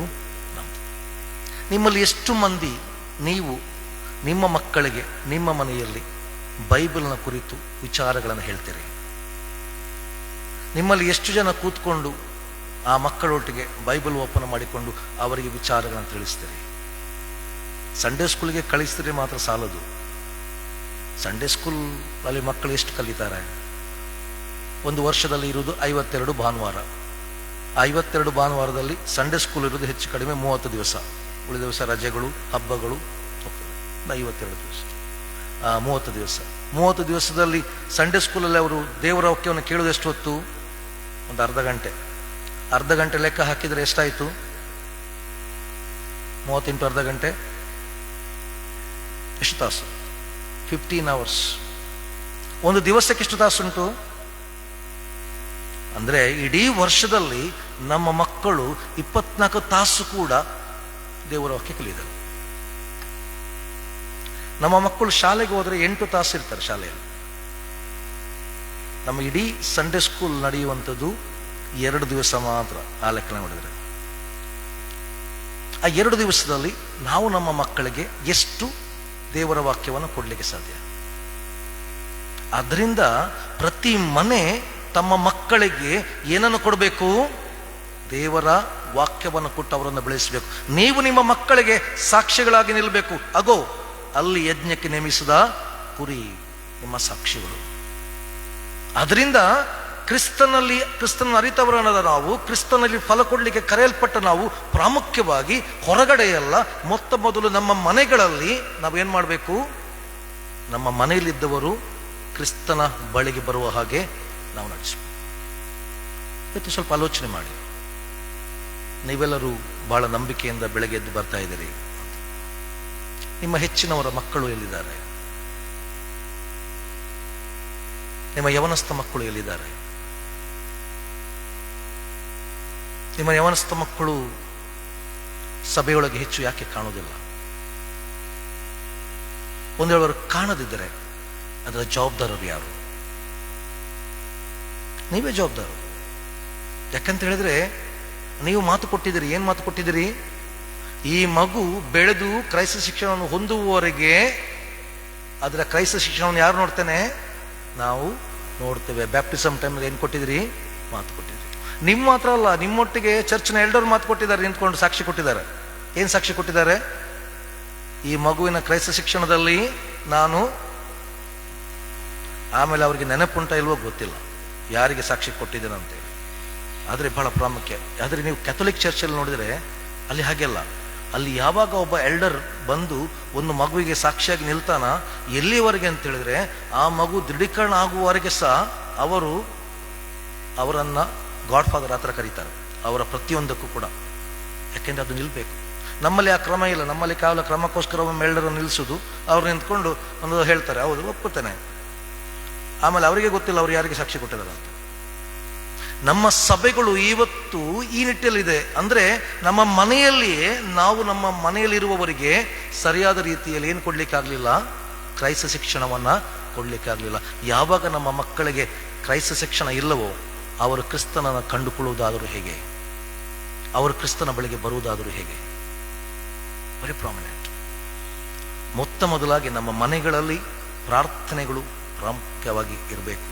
ನಮ್ಮದು. ನಿಮ್ಮಲ್ಲಿ ಎಷ್ಟು ಮಂದಿ ನೀವು ನಿಮ್ಮ ಮಕ್ಕಳಿಗೆ ನಿಮ್ಮ ಮನೆಯಲ್ಲಿ ಬೈಬಲ್ನ ಕುರಿತು ವಿಚಾರಗಳನ್ನು ಹೇಳ್ತೀರಿ? ನಿಮ್ಮಲ್ಲಿ ಎಷ್ಟು ಜನ ಕೂತ್ಕೊಂಡು ಆ ಮಕ್ಕಳೊಟ್ಟಿಗೆ ಬೈಬಲ್ ಓಪನ್ ಮಾಡಿಕೊಂಡು ಅವರಿಗೆ ವಿಚಾರಗಳನ್ನು ತಿಳಿಸ್ತೀರಿ? ಸಂಡೇ ಸ್ಕೂಲ್ಗೆ ಕಳಿಸ್ತೀರಿ ಮಾತ್ರ ಸಾಲದು. ಸಂಡೇ ಸ್ಕೂಲಲ್ಲಿ ಮಕ್ಕಳು ಎಷ್ಟು ಕಲಿತಾರೆ? ಒಂದು ವರ್ಷದಲ್ಲಿ ಇರುವುದು 52 ಭಾನುವಾರ. ಆ 52 ಭಾನುವಾರದಲ್ಲಿ ಸಂಡೇ ಸ್ಕೂಲ್ ಇರೋದು ಹೆಚ್ಚು ಕಡಿಮೆ 30 ದಿವಸ. ಉಳಿದ ದಿವಸ ರಜೆಗಳು, ಹಬ್ಬಗಳು, 52 ದಿವಸ, 30 ದಿವಸ. 30 ದಿವಸದಲ್ಲಿ ಸಂಡೇ ಸ್ಕೂಲಲ್ಲಿ ಅವರು ದೇವರ ವಾಕ್ಯವನ್ನು ಕೇಳೋದು ಎಷ್ಟು ಹೊತ್ತು? ಒಂದು ಅರ್ಧ ಗಂಟೆ ಲೆಕ್ಕ ಹಾಕಿದರೆ ಎಷ್ಟಾಯಿತು? 30 × ಅರ್ಧ ಗಂಟೆ ಎಷ್ಟು ತಾಸು? 15 hours. ಒಂದು ದಿವಸಕ್ಕೆ ಎಷ್ಟು ತಾಸುಂಟು? ಅಂದರೆ ಇಡೀ ವರ್ಷದಲ್ಲಿ ನಮ್ಮ ಮಕ್ಕಳು 24 ತಾಸು ಕೂಡ ದೇವರ ವಾಕ್ಯ ಕಲಿಯಿದ್ದಾರೆ. ನಮ್ಮ ಮಕ್ಕಳು ಶಾಲೆಗೆ ಹೋದರೆ 8 ತಾಸು ಇರ್ತಾರೆ ಶಾಲೆಯಲ್ಲಿ. ನಮ್ಮ ಇಡೀ ಸಂಡೇ ಸ್ಕೂಲ್ ನಡೆಯುವಂಥದ್ದು 2 ದಿವಸ ಮಾತ್ರ. ಆ ಲೆಕ್ಕ ಮಾಡಿದರೆ ಆ 2 ದಿವಸದಲ್ಲಿ ನಾವು ನಮ್ಮ ಮಕ್ಕಳಿಗೆ ಎಷ್ಟು ದೇವರ ವಾಕ್ಯವನ್ನು ಕೊಡಲಿಕ್ಕೆ ಸಾಧ್ಯ? ಅದರಿಂದ ಪ್ರತಿ ಮನೆ ತಮ್ಮ ಮಕ್ಕಳಿಗೆ ಏನನ್ನು ಕೊಡಬೇಕು? ದೇವರ ವಾಕ್ಯವನ್ನು ಕೊಟ್ಟು ಅವರನ್ನು ಬೆಳೆಸಬೇಕು. ನೀವು ನಿಮ್ಮ ಮಕ್ಕಳಿಗೆ ಸಾಕ್ಷಿಗಳಾಗಿ ನಿಲ್ಲಬೇಕು. ಅಗೋ, ಅಲ್ಲಿ ಯಜ್ಞಕ್ಕೆ ನೇಮಿಸಿದ ಕುರಿ ನಿಮ್ಮ ಸಾಕ್ಷಿಗಳು. ಅದರಿಂದ ಕ್ರಿಸ್ತನ ಅರಿತವರಾದ ನಾವು, ಕ್ರಿಸ್ತನಲ್ಲಿ ಫಲ ಕೊಡಲಿಕ್ಕೆ ಕರೆಯಲ್ಪಟ್ಟ ನಾವು ಪ್ರಾಮುಖ್ಯವಾಗಿ ಹೊರಗಡೆಯಲ್ಲ, ಮೊದಲು ನಮ್ಮ ಮನೆಗಳಲ್ಲಿ ನಾವೇನು ಮಾಡಬೇಕು? ನಮ್ಮ ಮನೆಯಲ್ಲಿದ್ದವರು ಕ್ರಿಸ್ತನ ಬಳಿಗೆ ಬರುವ ಹಾಗೆ ನಾವು ನಡೆಸಬೇಕು. ಇವತ್ತು ಸ್ವಲ್ಪ ಆಲೋಚನೆ ಮಾಡಿ. ನೀವೆಲ್ಲರೂ ಬಹಳ ನಂಬಿಕೆಯಿಂದ ಬೆಳಗ್ಗೆ ಎದ್ದು ಬರ್ತಾ ಇದ್ದೀರಿ. ನಿಮ್ಮ ಹೆಚ್ಚಿನವರ ಮಕ್ಕಳು ಎಲ್ಲಿದ್ದಾರೆ? ನಿಮ್ಮ ಯವನಸ್ಥ ಮಕ್ಕಳು ಎಲ್ಲಿದ್ದಾರೆ? ನಿಮ್ಮ ಯವನಸ್ಥ ಮಕ್ಕಳು ಸಭೆಯೊಳಗೆ ಹೆಚ್ಚು ಯಾಕೆ ಕಾಣುವುದಿಲ್ಲ? ಒಂದು ವೇಳೆ ಅವರು ಕಾಣದಿದ್ದರೆ ಅದರ ಜವಾಬ್ದಾರರು ಯಾರು? ನೀವೇ ಜವಾಬ್ದಾರರು. ಯಾಕಂತ ಹೇಳಿದ್ರೆ ನೀವು ಮಾತು ಕೊಟ್ಟಿದ್ದೀರಿ. ಏನು ಮಾತು ಕೊಟ್ಟಿದ್ದೀರಿ? ಈ ಮಗು ಬೆಳೆದು ಕ್ರೈಸ್ತ ಶಿಕ್ಷಣವನ್ನು ಹೊಂದುವವರೆಗೆ ಅದರ ಕ್ರೈಸ್ತ ಶಿಕ್ಷಣವನ್ನು ಯಾರು ನೋಡ್ತೇನೆ? ನಾವು ನೋಡ್ತೇವೆ. ಬ್ಯಾಪ್ಟಿಸಮ್ ಟೈಮಲ್ಲಿ ಏನು ಕೊಟ್ಟಿದ್ದೀರಿ? ಮಾತು ಕೊಟ್ಟಿದ್ದೀರಿ. ನಿಮ್ಮ ಮಾತ್ರ ಅಲ್ಲ, ನಿಮ್ಮೊಟ್ಟಿಗೆ ಚರ್ಚ್ನ ಎಲ್ಡರ್ ಮಾತು ಕೊಟ್ಟಿದ್ದಾರೆ, ನಿಂತ್ಕೊಂಡು ಸಾಕ್ಷಿ ಕೊಟ್ಟಿದ್ದಾರೆ. ಏನು ಸಾಕ್ಷಿ ಕೊಟ್ಟಿದ್ದಾರೆ? ಈ ಮಗುವಿನ ಕ್ರೈಸ್ತ ಶಿಕ್ಷಣದಲ್ಲಿ ನಾನು, ಆಮೇಲೆ ಅವರಿಗೆ ನೆನಪುಂಟ ಇಲ್ವೋ ಗೊತ್ತಿಲ್ಲ ಯಾರಿಗೆ ಸಾಕ್ಷಿ ಕೊಟ್ಟಿದ್ದೇನಂತೆ. ಆದರೆ ಬಹಳ ಪ್ರಾಮುಖ್ಯ. ಆದರೆ ನೀವು ಕ್ಯಾಥೋಲಿಕ್ ಚರ್ಚಲ್ಲಿ ನೋಡಿದರೆ ಅಲ್ಲಿ ಹಾಗೆಲ್ಲ. ಅಲ್ಲಿ ಯಾವಾಗ ಒಬ್ಬ ಎಲ್ಡರ್ ಬಂದು ಒಂದು ಮಗುವಿಗೆ ಸಾಕ್ಷಿಯಾಗಿ ನಿಲ್ತಾನ, ಎಲ್ಲಿವರೆಗೆ ಅಂತ ಹೇಳಿದ್ರೆ ಆ ಮಗು ದೃಢೀಕರಣ ಆಗುವವರೆಗೆ ಸಹ ಅವರನ್ನು ಗಾಡ್ ಫಾದರ್ ಆ ಥರ ಕರೀತಾರೆ, ಅವರ ಪ್ರತಿಯೊಂದಕ್ಕೂ ಕೂಡ. ಯಾಕೆಂದರೆ ಅದು ನಿಲ್ಲಬೇಕು. ನಮ್ಮಲ್ಲಿ ಆ ಕ್ರಮ ಇಲ್ಲ. ನಮ್ಮಲ್ಲಿ ಕೇವಲ ಕ್ರಮಕ್ಕೋಸ್ಕರ ಒಬ್ಬ ಎಲ್ಡರನ್ನು ನಿಲ್ಲಿಸೋದು, ಅವ್ರು ನಿಂತ್ಕೊಂಡು ಒಂದು ಹೇಳ್ತಾರೆ, ಹೌದು ಒಪ್ಪುತ್ತೇನೆ, ಆಮೇಲೆ ಅವರಿಗೆ ಗೊತ್ತಿಲ್ಲ ಅವ್ರು ಯಾರಿಗೆ ಸಾಕ್ಷಿ ಕೊಟ್ಟಿದ್ದಾರೆ ಅಂತ. ನಮ್ಮ ಸಭೆಗಳು ಇವತ್ತು ಈ ನಿಟ್ಟಿನಲ್ಲಿದೆ. ಅಂದರೆ ನಮ್ಮ ಮನೆಯಲ್ಲಿಯೇ ನಾವು ನಮ್ಮ ಮನೆಯಲ್ಲಿರುವವರಿಗೆ ಸರಿಯಾದ ರೀತಿಯಲ್ಲಿ ಏನು ಕೊಡ್ಲಿಕ್ಕಾಗಲಿಲ್ಲ? ಕ್ರೈಸ್ತ ಶಿಕ್ಷಣವನ್ನು ಕೊಡ್ಲಿಕ್ಕಾಗಲಿಲ್ಲ. ಯಾವಾಗ ನಮ್ಮ ಮಕ್ಕಳಿಗೆ ಕ್ರೈಸ್ತ ಶಿಕ್ಷಣ ಇಲ್ಲವೋ ಅವರು ಕ್ರಿಸ್ತನನ್ನು ಕಂಡುಕೊಳ್ಳುವುದಾದರೂ ಹೇಗೆ? ಅವರು ಕ್ರಿಸ್ತನ ಬಳಿಗೆ ಬರುವುದಾದರೂ ಹೇಗೆ? Very prominent. ಮೊದಲಾಗಿ ನಮ್ಮ ಮನೆಗಳಲ್ಲಿ ಪ್ರಾರ್ಥನೆಗಳು ಪ್ರಾಮುಖ್ಯವಾಗಿ ಇರಬೇಕು.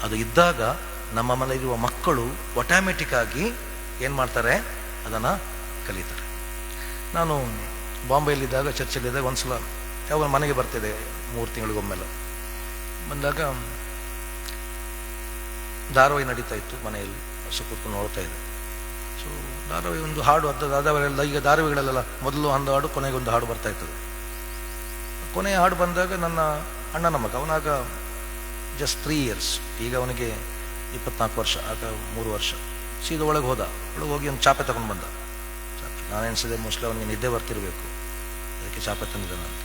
ಅದು ಇದ್ದಾಗ ನಮ್ಮ ಮನೆಯಲ್ಲಿರುವ ಮಕ್ಕಳು ಆಟೋಮ್ಯಾಟಿಕ್ ಆಗಿ ಏನು ಮಾಡ್ತಾರೆ? ಅದನ್ನು ಕಲಿತಾರೆ. ನಾನು ಬಾಂಬೆಯಲ್ಲಿದ್ದಾಗ, ಚರ್ಚಲ್ಲಿದ್ದಾಗ ಒಂದ್ಸಲ ಯಾವಾಗ ಮನೆಗೆ ಬರ್ತಿದೆ 3 ತಿಂಗಳಿಗೊಮ್ಮೆಲ್ಲ ಬಂದಾಗ ಧಾರಾವಾಹಿ ನಡೀತಾ ಇತ್ತು ಮನೆಯಲ್ಲಿ. ಕೂತ್ಕೊಂಡು ನೋಡ್ತಾ ಇದೆ. ಸೊ ಧಾರಾವಾಹಿ ಒಂದು ಹಾಡು ಅದಾವೆಲ್ಲ. ಈಗ ಧಾರಾವಾಹಿಗಳೆಲ್ಲ ಮೊದಲು ಒಂದು ಹಾಡು, ಕೊನೆಗೆ ಒಂದು ಹಾಡು ಬರ್ತಾ ಇರ್ತದೆ. ಕೊನೆಯ ಹಾಡು ಬಂದಾಗ ನನ್ನ ಅಣ್ಣನ ಮಗ, ಅವನಾಗ ಜಸ್ಟ್ 3 ಇಯರ್ಸ್, ಈಗ ಅವನಿಗೆ 24 ವರ್ಷ, ಆಗ 3 ವರ್ಷ. ಸೀದಾ ಒಳಗೆ ಹೋಗಿ ಒಂದು ಚಾಪೆ ತಗೊಂಡು ಬಂದ. ನಾನು ಎನಿಸಿದೆ ಮೋಸ್ಟ್ಲಿ ಅವನಿಗೆ ನಿದ್ದೆ ಬರ್ತಿರಬೇಕು, ಅದಕ್ಕೆ ಚಾಪೆ ತಂದಿದ್ದಾನೆ ಅಂತ.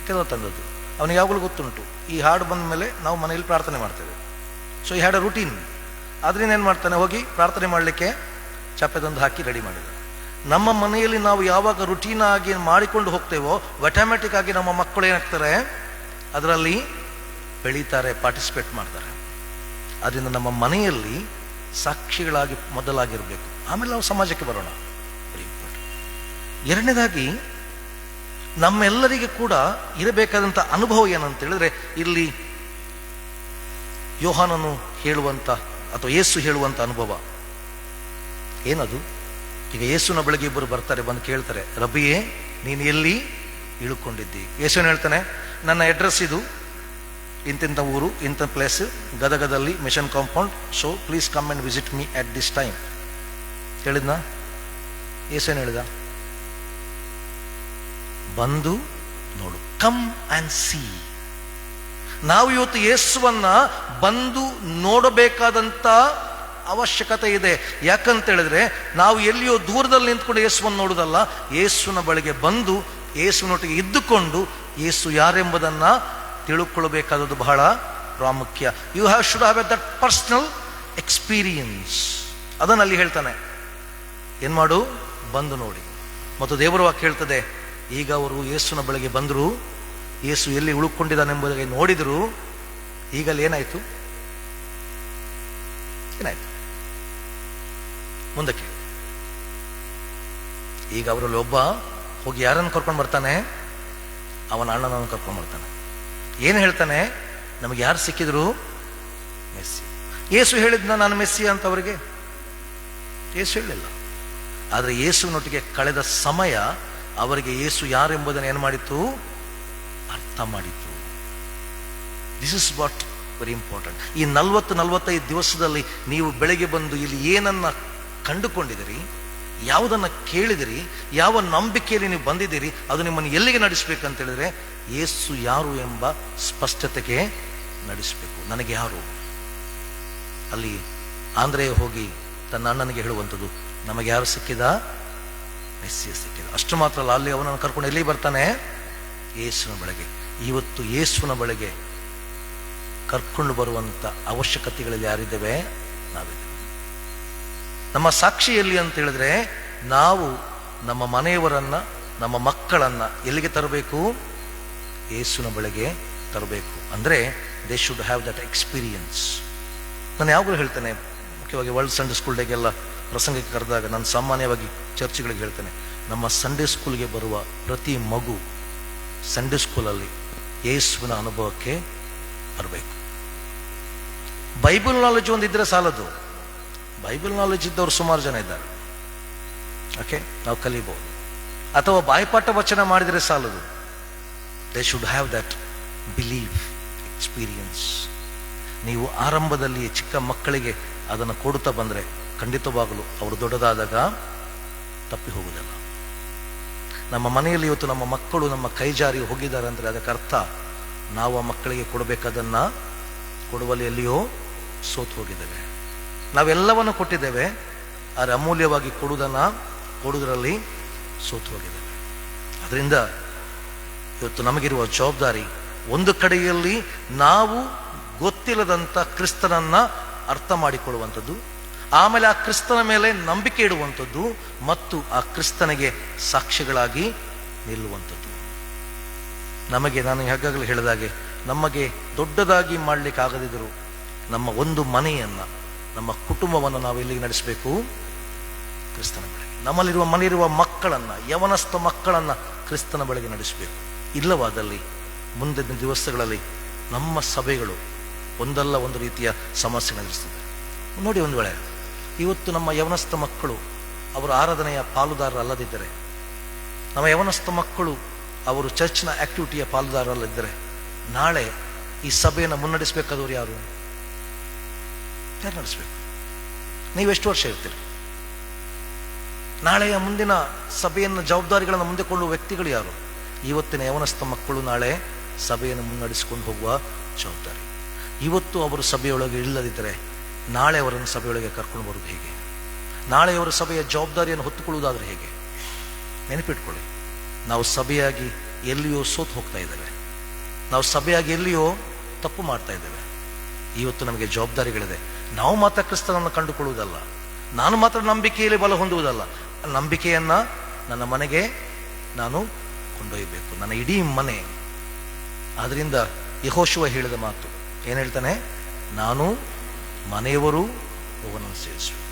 ಕೆಲವು ತಂದದ್ದು ಅವನಿಗೆ ಯಾವಾಗಲೂ ಗೊತ್ತುಂಟು, ಈ ಹಾಡು ಬಂದ ಮೇಲೆ ನಾವು ಮನೆಯಲ್ಲಿ ಪ್ರಾರ್ಥನೆ ಮಾಡ್ತೇವೆ. So he had a routine. ಆದ್ರಿಂದ ಏನು ಮಾಡ್ತಾನೆ, ಹೋಗಿ ಪ್ರಾರ್ಥನೆ ಮಾಡಲಿಕ್ಕೆ ಚಾಪೆ ತಂದು ಹಾಕಿ ರೆಡಿ ಮಾಡಿದ. ನಮ್ಮ ಮನೆಯಲ್ಲಿ ನಾವು ಯಾವಾಗ ರುಟೀನ್ ಆಗಿ ಮಾಡಿಕೊಂಡು ಹೋಗ್ತೇವೋ ಆಟೋಮ್ಯಾಟಿಕ್ ಆಗಿ ನಮ್ಮ ಮಕ್ಕಳು ಏನಾಗ್ತಾರೆ, ಅದರಲ್ಲಿ ಬೆಳೀತಾರೆ, ಪಾರ್ಟಿಸಿಪೇಟ್ ಮಾಡ್ತಾರೆ. ಅದರಿಂದ ನಮ್ಮ ಮನೆಯಲ್ಲಿ ಸಾಕ್ಷಿಗಳಾಗಿ ಮೊದಲಾಗಿರಬೇಕು. ಆಮೇಲೆ ನಾವು ಸಮಾಜಕ್ಕೆ ಬರೋಣ. Very important. ಎರಡನೇದಾಗಿ ನಮ್ಮೆಲ್ಲರಿಗೆ ಕೂಡ ಇರಬೇಕಾದಂಥ ಅನುಭವ ಏನಂತ ಹೇಳಿದ್ರೆ, ಇಲ್ಲಿ ಯೋಹಾನನು ಹೇಳುವಂಥ ಅಥವಾ ಯೇಸು ಹೇಳುವಂಥ ಅನುಭವ ಏನದು? ಈಗ ಯೇಸುನ ಬಳಿಗೆ ಇಬ್ಬರು ಬರ್ತಾರೆ, ಬಂದು ಕೇಳ್ತಾರೆ, ರಬ್ಬಿಯೇ ನೀನು ಎಲ್ಲಿ ಇಳ್ಕೊಂಡಿದ್ದಿ? ಯೇಸುನ ಹೇಳ್ತಾನೆ, ನನ್ನ ಅಡ್ರೆಸ್ ಇದು, ಇಂತಿಂಥ ಊರು, ಇಂಥ ಪ್ಲೇಸ್, ಗದಗದಲ್ಲಿ mission compound, so please come and visit me at this time. ಹೇಳಿದ್ನ? ಯೇಸೇನು ಹೇಳಿದ? ಬಂದು ನೋಡು, ಕಮ್ ಆ್ಯಂಡ್ ಸಿ. ನಾವು ಇವತ್ತು ಯೇಸುವನ್ನ ಬಂದು ನೋಡಬೇಕಾದಂಥ ಅವಶ್ಯಕತೆ ಇದೆ. ಯಾಕಂತ ಹೇಳಿದ್ರೆ ನಾವು ಎಲ್ಲಿಯೋ ದೂರದಲ್ಲಿ ನಿಂತ್ಕೊಂಡು ಯೇಸುವನ್ನು ನೋಡುವುದಲ್ಲ, ಯೇಸುವಿನ ಬಳಿಗೆ ಬಂದು ಯೇಸುವಿನೊಟ್ಟಿಗೆ ಇದ್ದುಕೊಂಡು ಯೇಸು ಯಾರೆಂಬುದನ್ನು ತಿಳ್ಕೊಳ್ಬೇಕಾದದ್ದು ಬಹಳ ಪ್ರಾಮುಖ್ಯ. You should have that personal experience. ಅದನ್ನು ಅಲ್ಲಿ ಹೇಳ್ತಾನೆ, ಏನು ಮಾಡು, ಬಂದು ನೋಡಿ. ಮತ್ತು ದೇವರ ವಾಕ್ಯ ಹೇಳ್ತದೆ, ಈಗ ಅವರು ಯೇಸುವಿನ ಬಳಿಗೆ ಬಂದರು, ಯೇಸು ಎಲ್ಲಿ ಉಳ್ಕೊಂಡಿದ್ದಾನೆಂಬುದಾಗಿ ನೋಡಿದರು. ಈಗಲ್ಲಿ ಏನಾಯಿತು? ಮುಂದಕ್ಕೆ ಈಗ ಅವರಲ್ಲಿ ಒಬ್ಬ ಹೋಗಿ ಯಾರನ್ನು ಕರ್ಕೊಂಡು ಬರ್ತಾನೆ? ಅವನ ಅಣ್ಣನನ್ನು ಕರ್ಕೊಂಡು ಬರ್ತಾನೆ. ಏನು ಹೇಳ್ತಾನೆ? ನಮಗೆ ಯಾರು ಸಿಕ್ಕಿದ್ರು? ಮೆಸ್ಸಿ. ಯೇಸು ಹೇಳಿದ್ನ ನಾನು ಮೆಸ್ಸಿ ಅಂತ ಅವರಿಗೆ? ಯೇಸು ಹೇಳಲಿಲ್ಲ. ಆದರೆ ಯೇಸುವಿನೊಟ್ಟಿಗೆ ಕಳೆದ ಸಮಯ ಅವರಿಗೆ ಯೇಸು ಯಾರೆಂಬುದನ್ನು ಏನು ಮಾಡಿತ್ತು? ಅರ್ಥ ಮಾಡಿತ್ತು. This is what very important. ಈ 45 ದಿವಸದಲ್ಲಿ ನೀವು ಬೆಳಗ್ಗೆ ಬಂದು ಇಲ್ಲಿ ಏನನ್ನ ಕಂಡುಕೊಂಡಿದ್ದೀರಿ, ಯಾವುದನ್ನು ಕೇಳಿದಿರಿ, ಯಾವ ನಂಬಿಕೆಯಲ್ಲಿ ನೀವು ಬಂದಿದ್ದೀರಿ, ಅದು ನಿಮ್ಮನ್ನು ಎಲ್ಲಿಗೆ ನಡೆಸಬೇಕಂತ ಹೇಳಿದ್ರೆ ಯೇಸು ಯಾರು ಎಂಬ ಸ್ಪಷ್ಟತೆಗೆ ನಡೆಸಬೇಕು. ನನಗೆ ಯಾರು? ಅಲ್ಲಿ ಆಂಧ್ರೆಯ ಹೋಗಿ ತನ್ನ ಅಣ್ಣನಿಗೆ ಹೇಳುವಂಥದ್ದು, ನಮಗೆ ಯಾರು ಸಿಕ್ಕಿದ? ಮೆಸ್ಸಿಯ ಸಿಕ್ಕಿದ. ಅಷ್ಟು ಮಾತ್ರ ಅಲ್ಲ, ಅಲ್ಲಿ ಅವನನ್ನು ಕರ್ಕೊಂಡು ಎಲ್ಲಿ ಬರ್ತಾನೆ? ಯೇಸುವಿನ ಬಳಿಗೆ. ಇವತ್ತು ಯೇಸುವಿನ ಬಳಿಗೆ ಕರ್ಕೊಂಡು ಬರುವಂಥ ಅವಶ್ಯಕತೆಗಳಲ್ಲಿ ಯಾರಿದ್ದೇವೆ? ನಾವಿದ್ದೇವೆ. ನಮ್ಮ ಸಾಕ್ಷಿಯಲ್ಲಿ ಅಂತ ಹೇಳಿದ್ರೆ ನಾವು ನಮ್ಮ ಮನೆಯವರನ್ನ, ನಮ್ಮ ಮಕ್ಕಳನ್ನ ಎಲ್ಲಿಗೆ ತರಬೇಕು? ಯೇಸುವಿನ ಬಳಿಗೆ ತರಬೇಕು. ಅಂದರೆ they should have that experience. ನಾನು ಯಾವಾಗಲೂ ಹೇಳ್ತೇನೆ, ಮುಖ್ಯವಾಗಿ ವರ್ಲ್ಡ್ ಸಂಡೇ ಸ್ಕೂಲ್ ಡೇಗೆಲ್ಲ ಪ್ರಸಂಗಕ್ಕೆ ಕರೆದಾಗ ನಾನು ಸಾಮಾನ್ಯವಾಗಿ ಚರ್ಚ್ಗಳಿಗೆ ಹೇಳ್ತೇನೆ, ನಮ್ಮ ಸಂಡೇ ಸ್ಕೂಲ್ಗೆ ಬರುವ ಪ್ರತಿ ಮಗು ಸಂಡೇ ಸ್ಕೂಲಲ್ಲಿ ಯೇಸುವಿನ ಅನುಭವಕ್ಕೆ ಬರಬೇಕು. ಬೈಬಲ್ ನಾಲೆಜ್ ಒಂದಿದ್ರೆ ಸಾಲದು. ಬೈಬಲ್ ನಾಲೆಜ್ ಇದ್ದವರು ಸುಮಾರು ಜನ ಇದ್ದಾರೆ, ಓಕೆ, ನಾವು ಕಲಿಬಹುದು. ಅಥವಾ ಬಾಯಿಪಾಠ ವಚನ ಮಾಡಿದರೆ ಸಾಲದು. They should have that believe experience. ನೀವು ಆರಂಭದಲ್ಲಿ ಚಿಕ್ಕ ಮಕ್ಕಳಿಗೆ ಅದನ್ನು ಕೊಡುತ್ತಾ ಬಂದರೆ ಖಂಡಿತವಾಗಲು ಅವರು ದೊಡ್ಡದಾದಾಗ ತಪ್ಪಿ ಹೋಗುವುದಿಲ್ಲ. ನಮ್ಮ ಮನೆಯಲ್ಲಿ ಇವತ್ತು ನಮ್ಮ ಮಕ್ಕಳು ನಮ್ಮ ಕೈ ಜಾರಿ ಹೋಗಿದ್ದಾರೆ ಅಂದರೆ ಅದಕ್ಕೆ ಅರ್ಥ ನಾವು ಆ ಮಕ್ಕಳಿಗೆ ಕೊಡಬೇಕಾದನ್ನು ಕೊಡುವಲ್ಲಿ ಎಲ್ಲಿಯೋ ಸೋತು ಹೋಗಿದ್ದೇವೆ. ನಾವೆಲ್ಲವನ್ನು ಕೊಟ್ಟಿದ್ದೇವೆ, ಆದರೆ ಅಮೂಲ್ಯವಾಗಿ ಕೊಡುವುದರಲ್ಲಿ ಸೋತು ಹೋಗಿದ್ದೇವೆ. ಅದರಿಂದ ಇವತ್ತು ನಮಗಿರುವ ಜವಾಬ್ದಾರಿ, ಒಂದು ಕಡೆಯಲ್ಲಿ ನಾವು ಗೊತ್ತಿಲ್ಲದಂಥ ಕ್ರಿಸ್ತನನ್ನ ಅರ್ಥ ಮಾಡಿಕೊಳ್ಳುವಂಥದ್ದು, ಆಮೇಲೆ ಆ ಕ್ರಿಸ್ತನ ಮೇಲೆ ನಂಬಿಕೆ ಇಡುವಂಥದ್ದು, ಮತ್ತು ಆ ಕ್ರಿಸ್ತನಿಗೆ ಸಾಕ್ಷಿಗಳಾಗಿ ನಿಲ್ಲುವಂಥದ್ದು. ನಮಗೆ, ನಾನು ಹೇಗಾಗಲೇ ಹೇಳಿದಾಗೆ, ನಮಗೆ ದೊಡ್ಡದಾಗಿ ಮಾಡಲಿಕ್ಕೆ ಆಗದಿದ್ದರೂ ನಮ್ಮ ಒಂದು ಮನೆಯನ್ನು, ನಮ್ಮ ಕುಟುಂಬವನ್ನು ನಾವು ಎಲ್ಲಿಗೆ ನಡೆಸಬೇಕು? ಕ್ರಿಸ್ತನ ಬಳಿಗೆ. ನಮ್ಮಲ್ಲಿರುವ ಮನೆಯಿರುವ ಮಕ್ಕಳನ್ನು, ಯವನಸ್ಥ ಮಕ್ಕಳನ್ನು ಕ್ರಿಸ್ತನ ಬಳಿಗೆ ನಡೆಸಬೇಕು. ಇಲ್ಲವಾದಲ್ಲಿ ಮುಂದಿನ ದಿವಸಗಳಲ್ಲಿ ನಮ್ಮ ಸಭೆಗಳು ಒಂದಲ್ಲ ಒಂದು ರೀತಿಯ ಸಮಸ್ಯೆ ಎದುರಿಸ್ತದೆ. ನೋಡಿ, ಒಂದು ವೇಳೆ ಇವತ್ತು ನಮ್ಮ ಯವನಸ್ಥ ಮಕ್ಕಳು ಅವರು ಆರಾಧನೆಯ ಪಾಲುದಾರರಲ್ಲದಿದ್ದರೆ, ನಮ್ಮ ಯವನಸ್ಥ ಮಕ್ಕಳು ಅವರು ಚರ್ಚ್ನ ಆಕ್ಟಿವಿಟಿಯ ಪಾಲುದಾರರಲ್ಲಿದ್ದರೆ, ನಾಳೆ ಈ ಸಭೆಯನ್ನು ಮುನ್ನಡೆಸಬೇಕಾದವರು ಯಾರು ನಡೆಸಬೇಕು? ನೀವೆಷ್ಟು ವರ್ಷ ಇರ್ತೀರಿ? ನಾಳೆಯ ಮುಂದಿನ ಸಭೆಯನ್ನು, ಜವಾಬ್ದಾರಿಗಳನ್ನು ಮುಂದೆ ಕೊಳ್ಳುವ ವ್ಯಕ್ತಿಗಳು ಯಾರು? ಇವತ್ತಿನ ಯವನಸ್ಥ ಮಕ್ಕಳು ನಾಳೆ ಸಭೆಯನ್ನು ಮುನ್ನಡೆಸಿಕೊಂಡು ಹೋಗುವ ಜವಾಬ್ದಾರಿ. ಇವತ್ತು ಅವರು ಸಭೆಯೊಳಗೆ ಇಲ್ಲದಿದ್ದರೆ ನಾಳೆ ಅವರನ್ನು ಸಭೆಯೊಳಗೆ ಕರ್ಕೊಂಡು ಬರುವುದು ಹೇಗೆ? ನಾಳೆ ಅವರ ಸಭೆಯ ಜವಾಬ್ದಾರಿಯನ್ನು ಹೊತ್ತುಕೊಳ್ಳುವುದಾದರೆ ಹೇಗೆ? ನೆನಪಿಟ್ಕೊಳ್ಳಿ, ನಾವು ಸಭೆಯಾಗಿ ಎಲ್ಲಿಯೋ ಸೋತು ಹೋಗ್ತಾ ಇದ್ದೇವೆ, ನಾವು ಸಭೆಯಾಗಿ ಎಲ್ಲಿಯೋ ತಪ್ಪು ಮಾಡ್ತಾ ಇದ್ದೇವೆ. ಇವತ್ತು ನಮಗೆ ಜವಾಬ್ದಾರಿಗಳಿದೆ. ನಾವು ಮಾತ್ರ ಕ್ರಿಸ್ತನನ್ನು ಕಂಡುಕೊಳ್ಳುವುದಲ್ಲ, ನಾನು ಮಾತ್ರ ನಂಬಿಕೆಯಲ್ಲಿ ಬಲ ಹೊಂದುವುದಲ್ಲ, ನಂಬಿಕೆಯನ್ನು ನನ್ನ ಮನೆಗೆ ನಾನು ಕೊಂಡೊಯ್ಯಬೇಕು, ನನ್ನ ಇಡೀ ಮನೆ. ಆದ್ದರಿಂದ ಯೆಹೋಶುವ ಹೇಳಿದ ಮಾತು ಏನು ಹೇಳ್ತಾನೆ? ನಾನು ಮನೆಯವರು ಅವನನ್ನು ಸೇರಿಸುವೆ.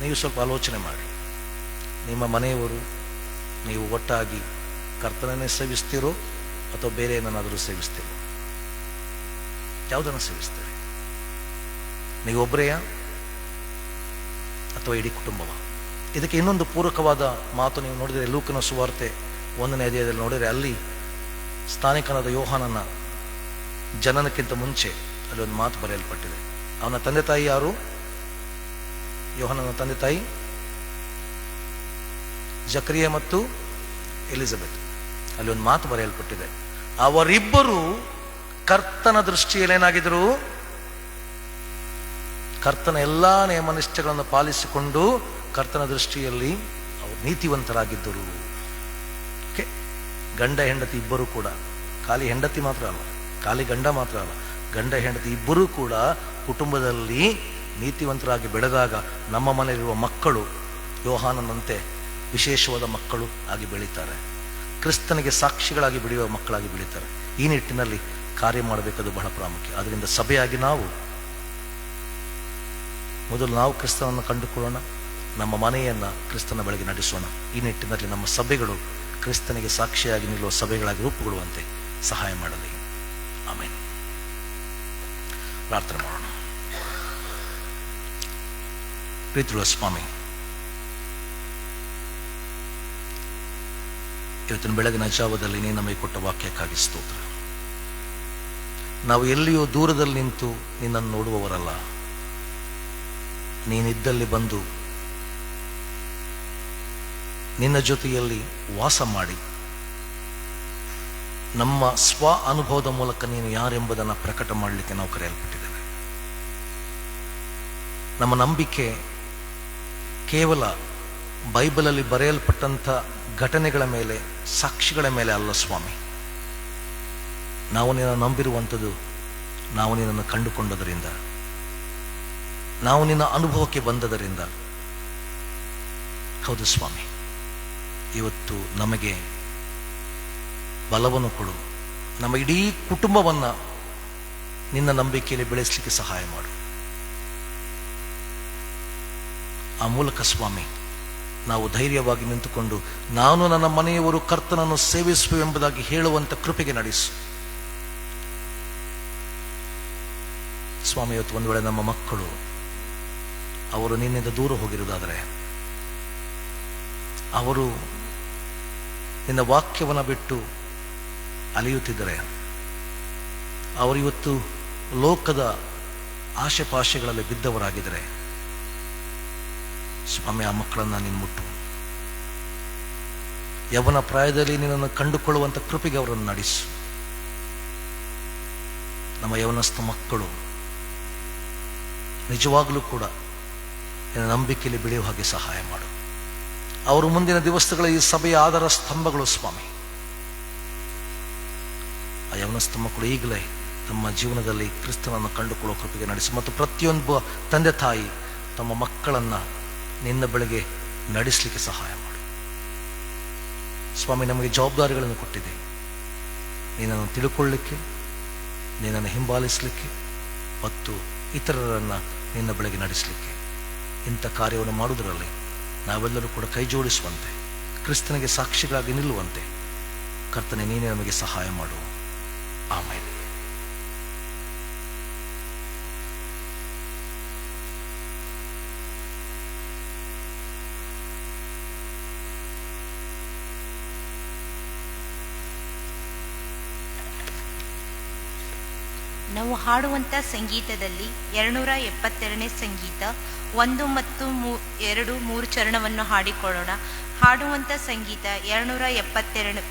ನೀವು ಸ್ವಲ್ಪ ಆಲೋಚನೆ ಮಾಡಿ, ನಿಮ್ಮ ಮನೆಯವರು ನೀವು ಒಟ್ಟಾಗಿ ಕರ್ತನನ್ನೇ ಸೇವಿಸ್ತೀರೋ ಅಥವಾ ಬೇರೆ ಏನನ್ನಾದರೂ ಸೇವಿಸ್ತೀರೋ? ಯಾವುದನ್ನು ಸೇವಿಸ್ತೀರಿ? ನೀವು ಒಬ್ಬರೆಯ ಅಥವಾ ಇಡೀ ಕುಟುಂಬವ? ಇದಕ್ಕೆ ಇನ್ನೊಂದು ಪೂರಕವಾದ ಮಾತು ನೀವು ನೋಡಿದರೆ, ಲೂಕನ ಸುವಾರ್ತೆ 1ನೇ ಅಧ್ಯಾಯದಲ್ಲಿ ನೋಡಿದರೆ, ಅಲ್ಲಿ ಸ್ಥಾನಿಕನಾದ ಯೋಹಾನನ ಜನನಕ್ಕಿಂತ ಮುಂಚೆ ಅಲ್ಲಿ ಒಂದು ಮಾತು ಬರೆಯಲ್ಪಟ್ಟಿದೆ. ಅವನ ತಂದೆ ತಾಯಿ ಯಾರು? ಯೋಹಾನನ ತಂದೆ ತಾಯಿ ಜಕರಿಯ ಮತ್ತು ಎಲಿಜಬೆತ್. ಅಲ್ಲಿ ಒಂದು ಮಾತು ಬರೆಯಲ್ಪಟ್ಟಿದೆ, ಅವರಿಬ್ಬರು ಕರ್ತನ ದೃಷ್ಟಿಯಲ್ಲಿ ಏನಾಗಿದ್ರು? ಕರ್ತನ ಎಲ್ಲಾ ನಿಯಮ ನಿಷ್ಠೆಗಳನ್ನು ಪಾಲಿಸಿಕೊಂಡು ಕರ್ತನ ದೃಷ್ಟಿಯಲ್ಲಿ ಅವರು ನೀತಿವಂತರಾಗಿದ್ದರು. ಗಂಡ ಹೆಂಡತಿ ಇಬ್ಬರು ಕೂಡ, ಖಾಲಿ ಹೆಂಡತಿ ಮಾತ್ರ ಅಲ್ಲ, ಖಾಲಿ ಗಂಡ ಮಾತ್ರ ಅಲ್ಲ, ಗಂಡ ಹೆಂಡತಿ ಇಬ್ಬರೂ ಕೂಡ ಕುಟುಂಬದಲ್ಲಿ ನೀತಿವಂತರಾಗಿ ಬೆಳೆದಾಗ ನಮ್ಮ ಮನೆಯಲ್ಲಿರುವ ಮಕ್ಕಳು ಯೋಹಾನನಂತೆ ವಿಶೇಷವಾದ ಮಕ್ಕಳು ಆಗಿ ಬೆಳೀತಾರೆ, ಕ್ರಿಸ್ತನಿಗೆ ಸಾಕ್ಷಿಗಳಾಗಿ ಬೆಳೆಯುವ ಮಕ್ಕಳಾಗಿ ಬೆಳೀತಾರೆ. ಈ ನಿಟ್ಟಿನಲ್ಲಿ ಕಾರ್ಯ ಮಾಡಬೇಕದು ಬಹಳ ಪ್ರಾಮುಖ್ಯ. ಅದರಿಂದ ಸಭೆಯಾಗಿ ಮೊದಲು ನಾವು ಕ್ರಿಸ್ತನನ್ನು ಕಂಡುಕೊಳ್ಳೋಣ, ನಮ್ಮ ಮನೆಯನ್ನು ಕ್ರಿಸ್ತನ ಬಳಿಗೆ ನಡೆಸೋಣ. ಈ ನಿಟ್ಟಿನಲ್ಲಿ ನಮ್ಮ ಸಭೆಗಳು ಕ್ರಿಸ್ತನಿಗೆ ಸಾಕ್ಷಿಯಾಗಿ ನಿಲ್ಲುವ ಸಭೆಗಳಾಗಿ ರೂಪುಗೊಳ್ಳುವಂತೆ ಸಹಾಯ ಮಾಡಲಿ. ಆಮೇಲೆ ಪ್ರಾರ್ಥನೆ ಮಾಡೋಣ. ಪ್ರೀತಿಯುಳ್ಳ ಸ್ವಾಮಿ, ಇವತ್ತಿನ ಬೆಳಗಿನ ಜಾವದಲ್ಲಿ ನೀನು ನಮಗೆ ಕೊಟ್ಟ ವಾಕ್ಯಕ್ಕಾಗಿ ಸ್ತೋತ್ರ. ನಾವು ಎಲ್ಲಿಯೋ ದೂರದಲ್ಲಿ ನಿಂತು ನಿನ್ನನ್ನು ನೋಡುವವರಲ್ಲ. ನೀನಿದ್ದಲ್ಲಿ ಬಂದು ನಿನ್ನ ಜೊತೆಯಲ್ಲಿ ವಾಸ ಮಾಡಿ ನಮ್ಮ ಸ್ವ ಅನುಭವದ ಮೂಲಕ ನೀನು ಯಾರೆಂಬುದನ್ನು ಪ್ರಕಟ ಮಾಡಲಿಕ್ಕೆ ನಾವು ಕರೆಯಲ್ಪಟ್ಟಿದ್ದೇವೆ. ನಮ್ಮ ನಂಬಿಕೆ ಕೇವಲ ಬೈಬಲಲ್ಲಿ ಬರೆಯಲ್ಪಟ್ಟಂಥ ಘಟನೆಗಳ ಮೇಲೆ, ಸಾಕ್ಷಿಗಳ ಮೇಲೆ ಅಲ್ಲ ಸ್ವಾಮಿ. ನಾವು ನಿನ್ನನ್ನು ನಂಬಿರುವಂಥದ್ದು ನಾವು ನಿನ್ನನ್ನು ಕಂಡುಕೊಂಡದರಿಂದ, ನಾವು ನಿನ್ನ ಅನುಭವಕ್ಕೆ ಬಂದದರಿಂದ. ಹೌದು ಸ್ವಾಮಿ, ಇವತ್ತು ನಮಗೆ ಬಲವನ್ನು ಕೊಡು. ನಮ್ಮ ಇಡೀ ಕುಟುಂಬವನ್ನು ನಿನ್ನ ನಂಬಿಕೆಯಲ್ಲಿ ಬೆಳೆಸಲಿಕ್ಕೆ ಸಹಾಯ ಮಾಡು. ಆ ಮೂಲಕ ಸ್ವಾಮಿ ನಾವು ಧೈರ್ಯವಾಗಿ ನಿಂತುಕೊಂಡು ನಾನು ನನ್ನ ಮನೆಯವರು ಕರ್ತನನ್ನು ಸೇವಿಸುವೆಂಬುದಾಗಿ ಹೇಳುವಂಥ ಕೃಪೆಗೆ ನಡೆಸು ಸ್ವಾಮಿ. ಇವತ್ತು ಒಂದು ವೇಳೆ ನಮ್ಮ ಮಕ್ಕಳು ಅವರು ನಿನ್ನಿಂದ ದೂರ ಹೋಗಿರುವುದಾದರೆ, ಅವರು ನಿನ್ನ ವಾಕ್ಯವನ್ನು ಬಿಟ್ಟು ಅಲಿಯುತ್ತಿದ್ದರೆ, ಅವರಿವತ್ತು ಲೋಕದ ಆಶೆಪಾಶೆಗಳಲ್ಲಿ ಬಿದ್ದವರಾಗಿದ್ದರೆ ಸ್ವಾಮಿ, ಆ ಮಕ್ಕಳನ್ನು ನೀನು ಮುಟ್ಟು. ಯವನ ಪ್ರಾಯದಲ್ಲಿ ನಿನ್ನನ್ನು ಕಂಡುಕೊಳ್ಳುವಂಥ ಕೃಪೆಗೆ ಅವರನ್ನು ನಡೆಸು. ನಮ್ಮ ಯವನಸ್ಥ ಮಕ್ಕಳು ನಿಜವಾಗಲೂ ಕೂಡ ನಿನ್ನ ನಂಬಿಕೆಯಲ್ಲಿ ಬೆಳೆಯುವ ಹಾಗೆ ಸಹಾಯ ಮಾಡು. ಅವರು ಮುಂದಿನ ದಿವಸಗಳ ಈ ಸಭೆಯ ಆಧಾರ ಸ್ತಂಭಗಳು ಸ್ವಾಮಿ. ಆ ಯವನಸ್ಥ ಮಕ್ಕಳು ಈಗಲೇ ತಮ್ಮ ಜೀವನದಲ್ಲಿ ಕ್ರಿಸ್ತನನ್ನು ಕಂಡುಕೊಳ್ಳುವ ಕೃಪೆಗೆ ನಡೆಸಿ, ಮತ್ತು ಪ್ರತಿಯೊಂದು ತಂದೆ ತಾಯಿ ತಮ್ಮ ಮಕ್ಕಳನ್ನು ನಿನ್ನ ಬೆಳೆಗೆ ನಡೆಸಲಿಕ್ಕೆ ಸಹಾಯ ಮಾಡು ಸ್ವಾಮಿ. ನಮಗೆ ಜವಾಬ್ದಾರಿಗಳನ್ನು ಕೊಟ್ಟಿದೆ, ನಿನ್ನನ್ನು ತಿಳ್ಕೊಳ್ಳಿಕ್ಕೆ, ನಿನ್ನನ್ನು ಹಿಂಬಾಲಿಸಲಿಕ್ಕೆ ಮತ್ತು ಇತರರನ್ನು ನಿನ್ನ ಬೆಳೆಗೆ ನಡೆಸಲಿಕ್ಕೆ. ಇಂಥ ಕಾರ್ಯವನ್ನು ಮಾಡುವುದರಲ್ಲಿ ನಾವೆಲ್ಲರೂ ಕೂಡ ಕೈ ಜೋಡಿಸುವಂತೆ, ಕ್ರಿಸ್ತನಿಗೆ ಸಾಕ್ಷಿಗಳಾಗಿ ನಿಲ್ಲುವಂತೆ ಕರ್ತನೆ ನೀನೇ ನಮಗೆ ಸಹಾಯ ಮಾಡು. ಆಮೇಲೆ ನಾವು ಹಾಡುವಂಥ ಸಂಗೀತದಲ್ಲಿ 272ನೇ ಸಂಗೀತ 1 ಮತ್ತು 2, 3 ಚರಣವನ್ನು ಹಾಡಿಕೊಳ್ಳೋಣ. ಹಾಡುವಂಥ ಸಂಗೀತ 272.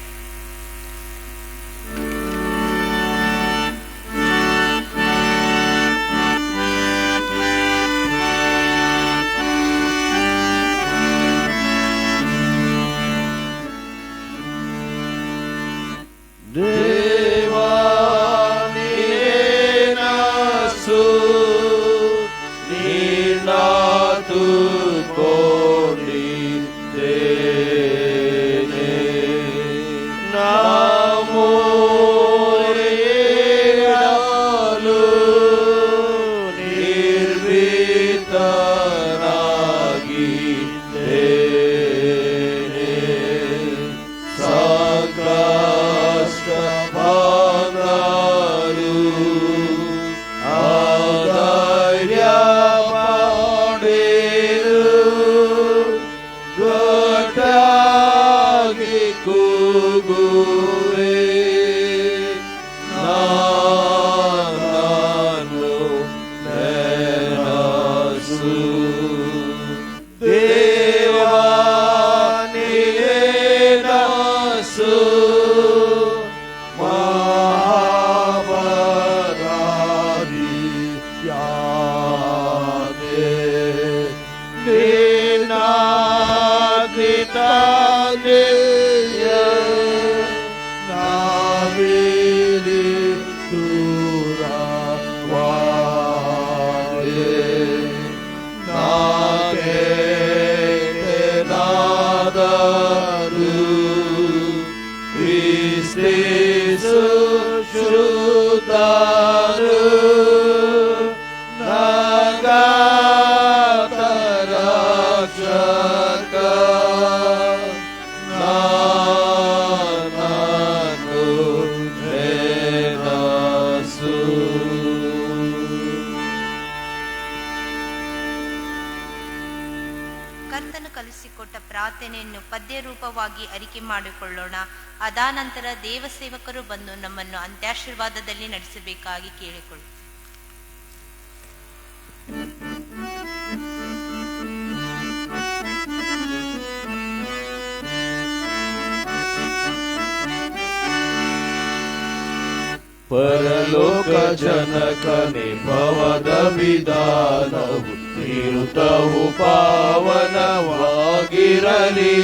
ಕರ್ತನು ಕಲಿಸಿಕೊಟ್ಟ ಪ್ರಾರ್ಥನೆಯನ್ನು ಪದ್ಯ ರೂಪವಾಗಿ ಅರಿಕೆ ಮಾಡಿಕೊಳ್ಳೋಣ. ಅದಾನಂತರ ದೇವಸೇವಕರು ಬಂದು ನಮ್ಮನ್ನು ಅಂತ್ಯಾಶೀರ್ವಾದದಲ್ಲಿ ನಡೆಸಬೇಕಾಗಿ ಕೇಳಿಕೊಳ್ಳುತ್ತೇವೆ. ಪರಲೋಕ ಜನಕನೆ ಭವದ ವಿಧಾನವು ತೀರ್ಥವು ಪಾವನವಾಗಿರಲಿ.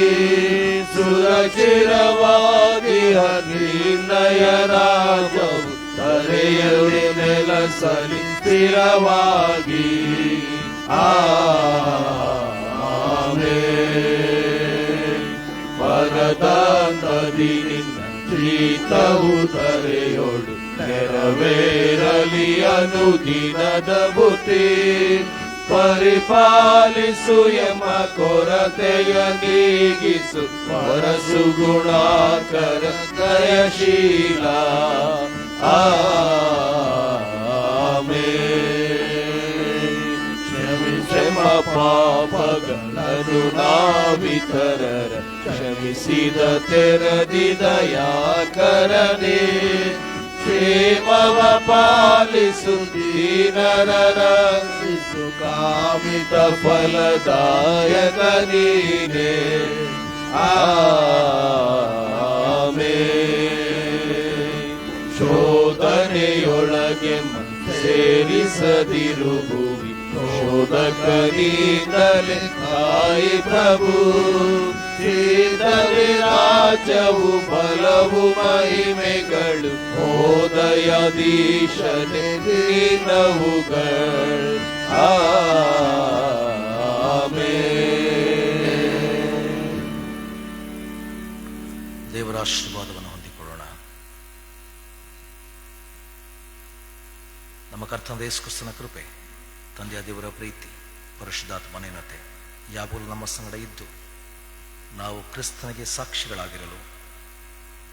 ಸುರಚಿರವಾಗಿ ನಿನ್ನಯ ರಾಜವು ತರೆಯಲ್ಲಿ ನೆಲಸಲಿ ಸ್ಥಿರವಾಗಿ. ಆಮೆನ್. ಪರದ ನದಿ ನಿನ್ನ ತೀರ್ಥವು ತರೆಯೋಡು ನೆರವೇರಲಿ ಅನುದಿನದ ಬುತ್ತಿ. ಪರಿಪಾಲಿಸು ಎಂಬ ಕೊರತೆಯ ನೀಗಿಸು ವರಸು ಗುಣಾಕರ ದಯಶೀಲ. ಆಮೆನ್. ಕ್ಷಮಿಸೆಮ ಪಾಪಗಳನ್ನು ನಾವಿತರರ ಕ್ಷಮಿಸಿದ ತೆರದಿ ದಯಾಕರನೇ. ಕ್ಷೇಮವ ಪಾಲಿಸು ದೀನರ ರಕ್ಷಿಸು ಕಾಮಿತ ಫಲದಾಯಕ ನೀನೇ. ಆಮೆನ್. ಶೋಧನೆಯೊಳಗೆ ಸೇರಿಸದಿರು ಭೂಮಿ ಶೋಧಕನಿಂದಲೇ ಕಾಯಿ ಪ್ರಭು. ರಾಜ್ಯವು ಬಲವು ಮಹಿಮೆಗಳು ಓದಯದೀಶನೆ ದೀನವುಗಳು. ಆಮೆನ್. ದೇವರ ಆಶೀರ್ವಾದವನ್ನು ಹೊಂದಿಕೊಳ್ಳೋಣ. ನಮ್ಮ ಕರ್ತನಾದ ಯೇಸು ಕ್ರಿಸ್ತನ ಕೃಪೆ, ತಂದೆಯ ದೇವರ ಪ್ರೀತಿ, ಪರಿಶುದ್ಧಾತ್ಮನೇನತೆ ಯಾವಾಗಲೂ ನಮ್ಮ ಸಂಗಡ ಇದ್ದು ನಾವು ಕ್ರಿಸ್ತನಿಗೆ ಸಾಕ್ಷಿಗಳಾಗಿರಲು,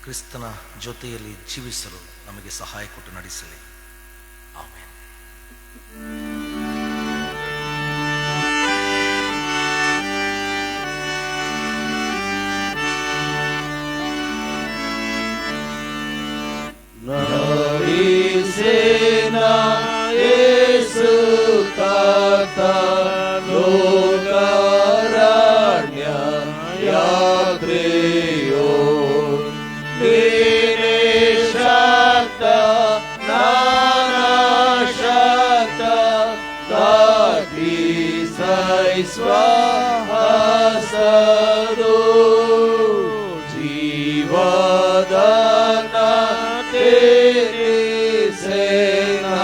ಕ್ರಿಸ್ತನ ಜೊತೆಯಲ್ಲಿ ಜೀವಿಸಲು ನಮಗೆ ಸಹಾಯ ಕೊಟ್ಟು ನಡೆಸಲಿ. ಆಮೆನ್. ಸೇನಾ ಯೇಸು ಕರ್ತ ಲೋಕಾರಣ್ಯ ಯಾತ್ರೆಯೋ. ನೀನೇ ಶಕ್ತ ನಾನಾಶಕ್ತ ದಾಟಿ ಸೈಸ್ವಹಸದು. ಜೀವದಾನ ತೇರಿ ಸೇನಾ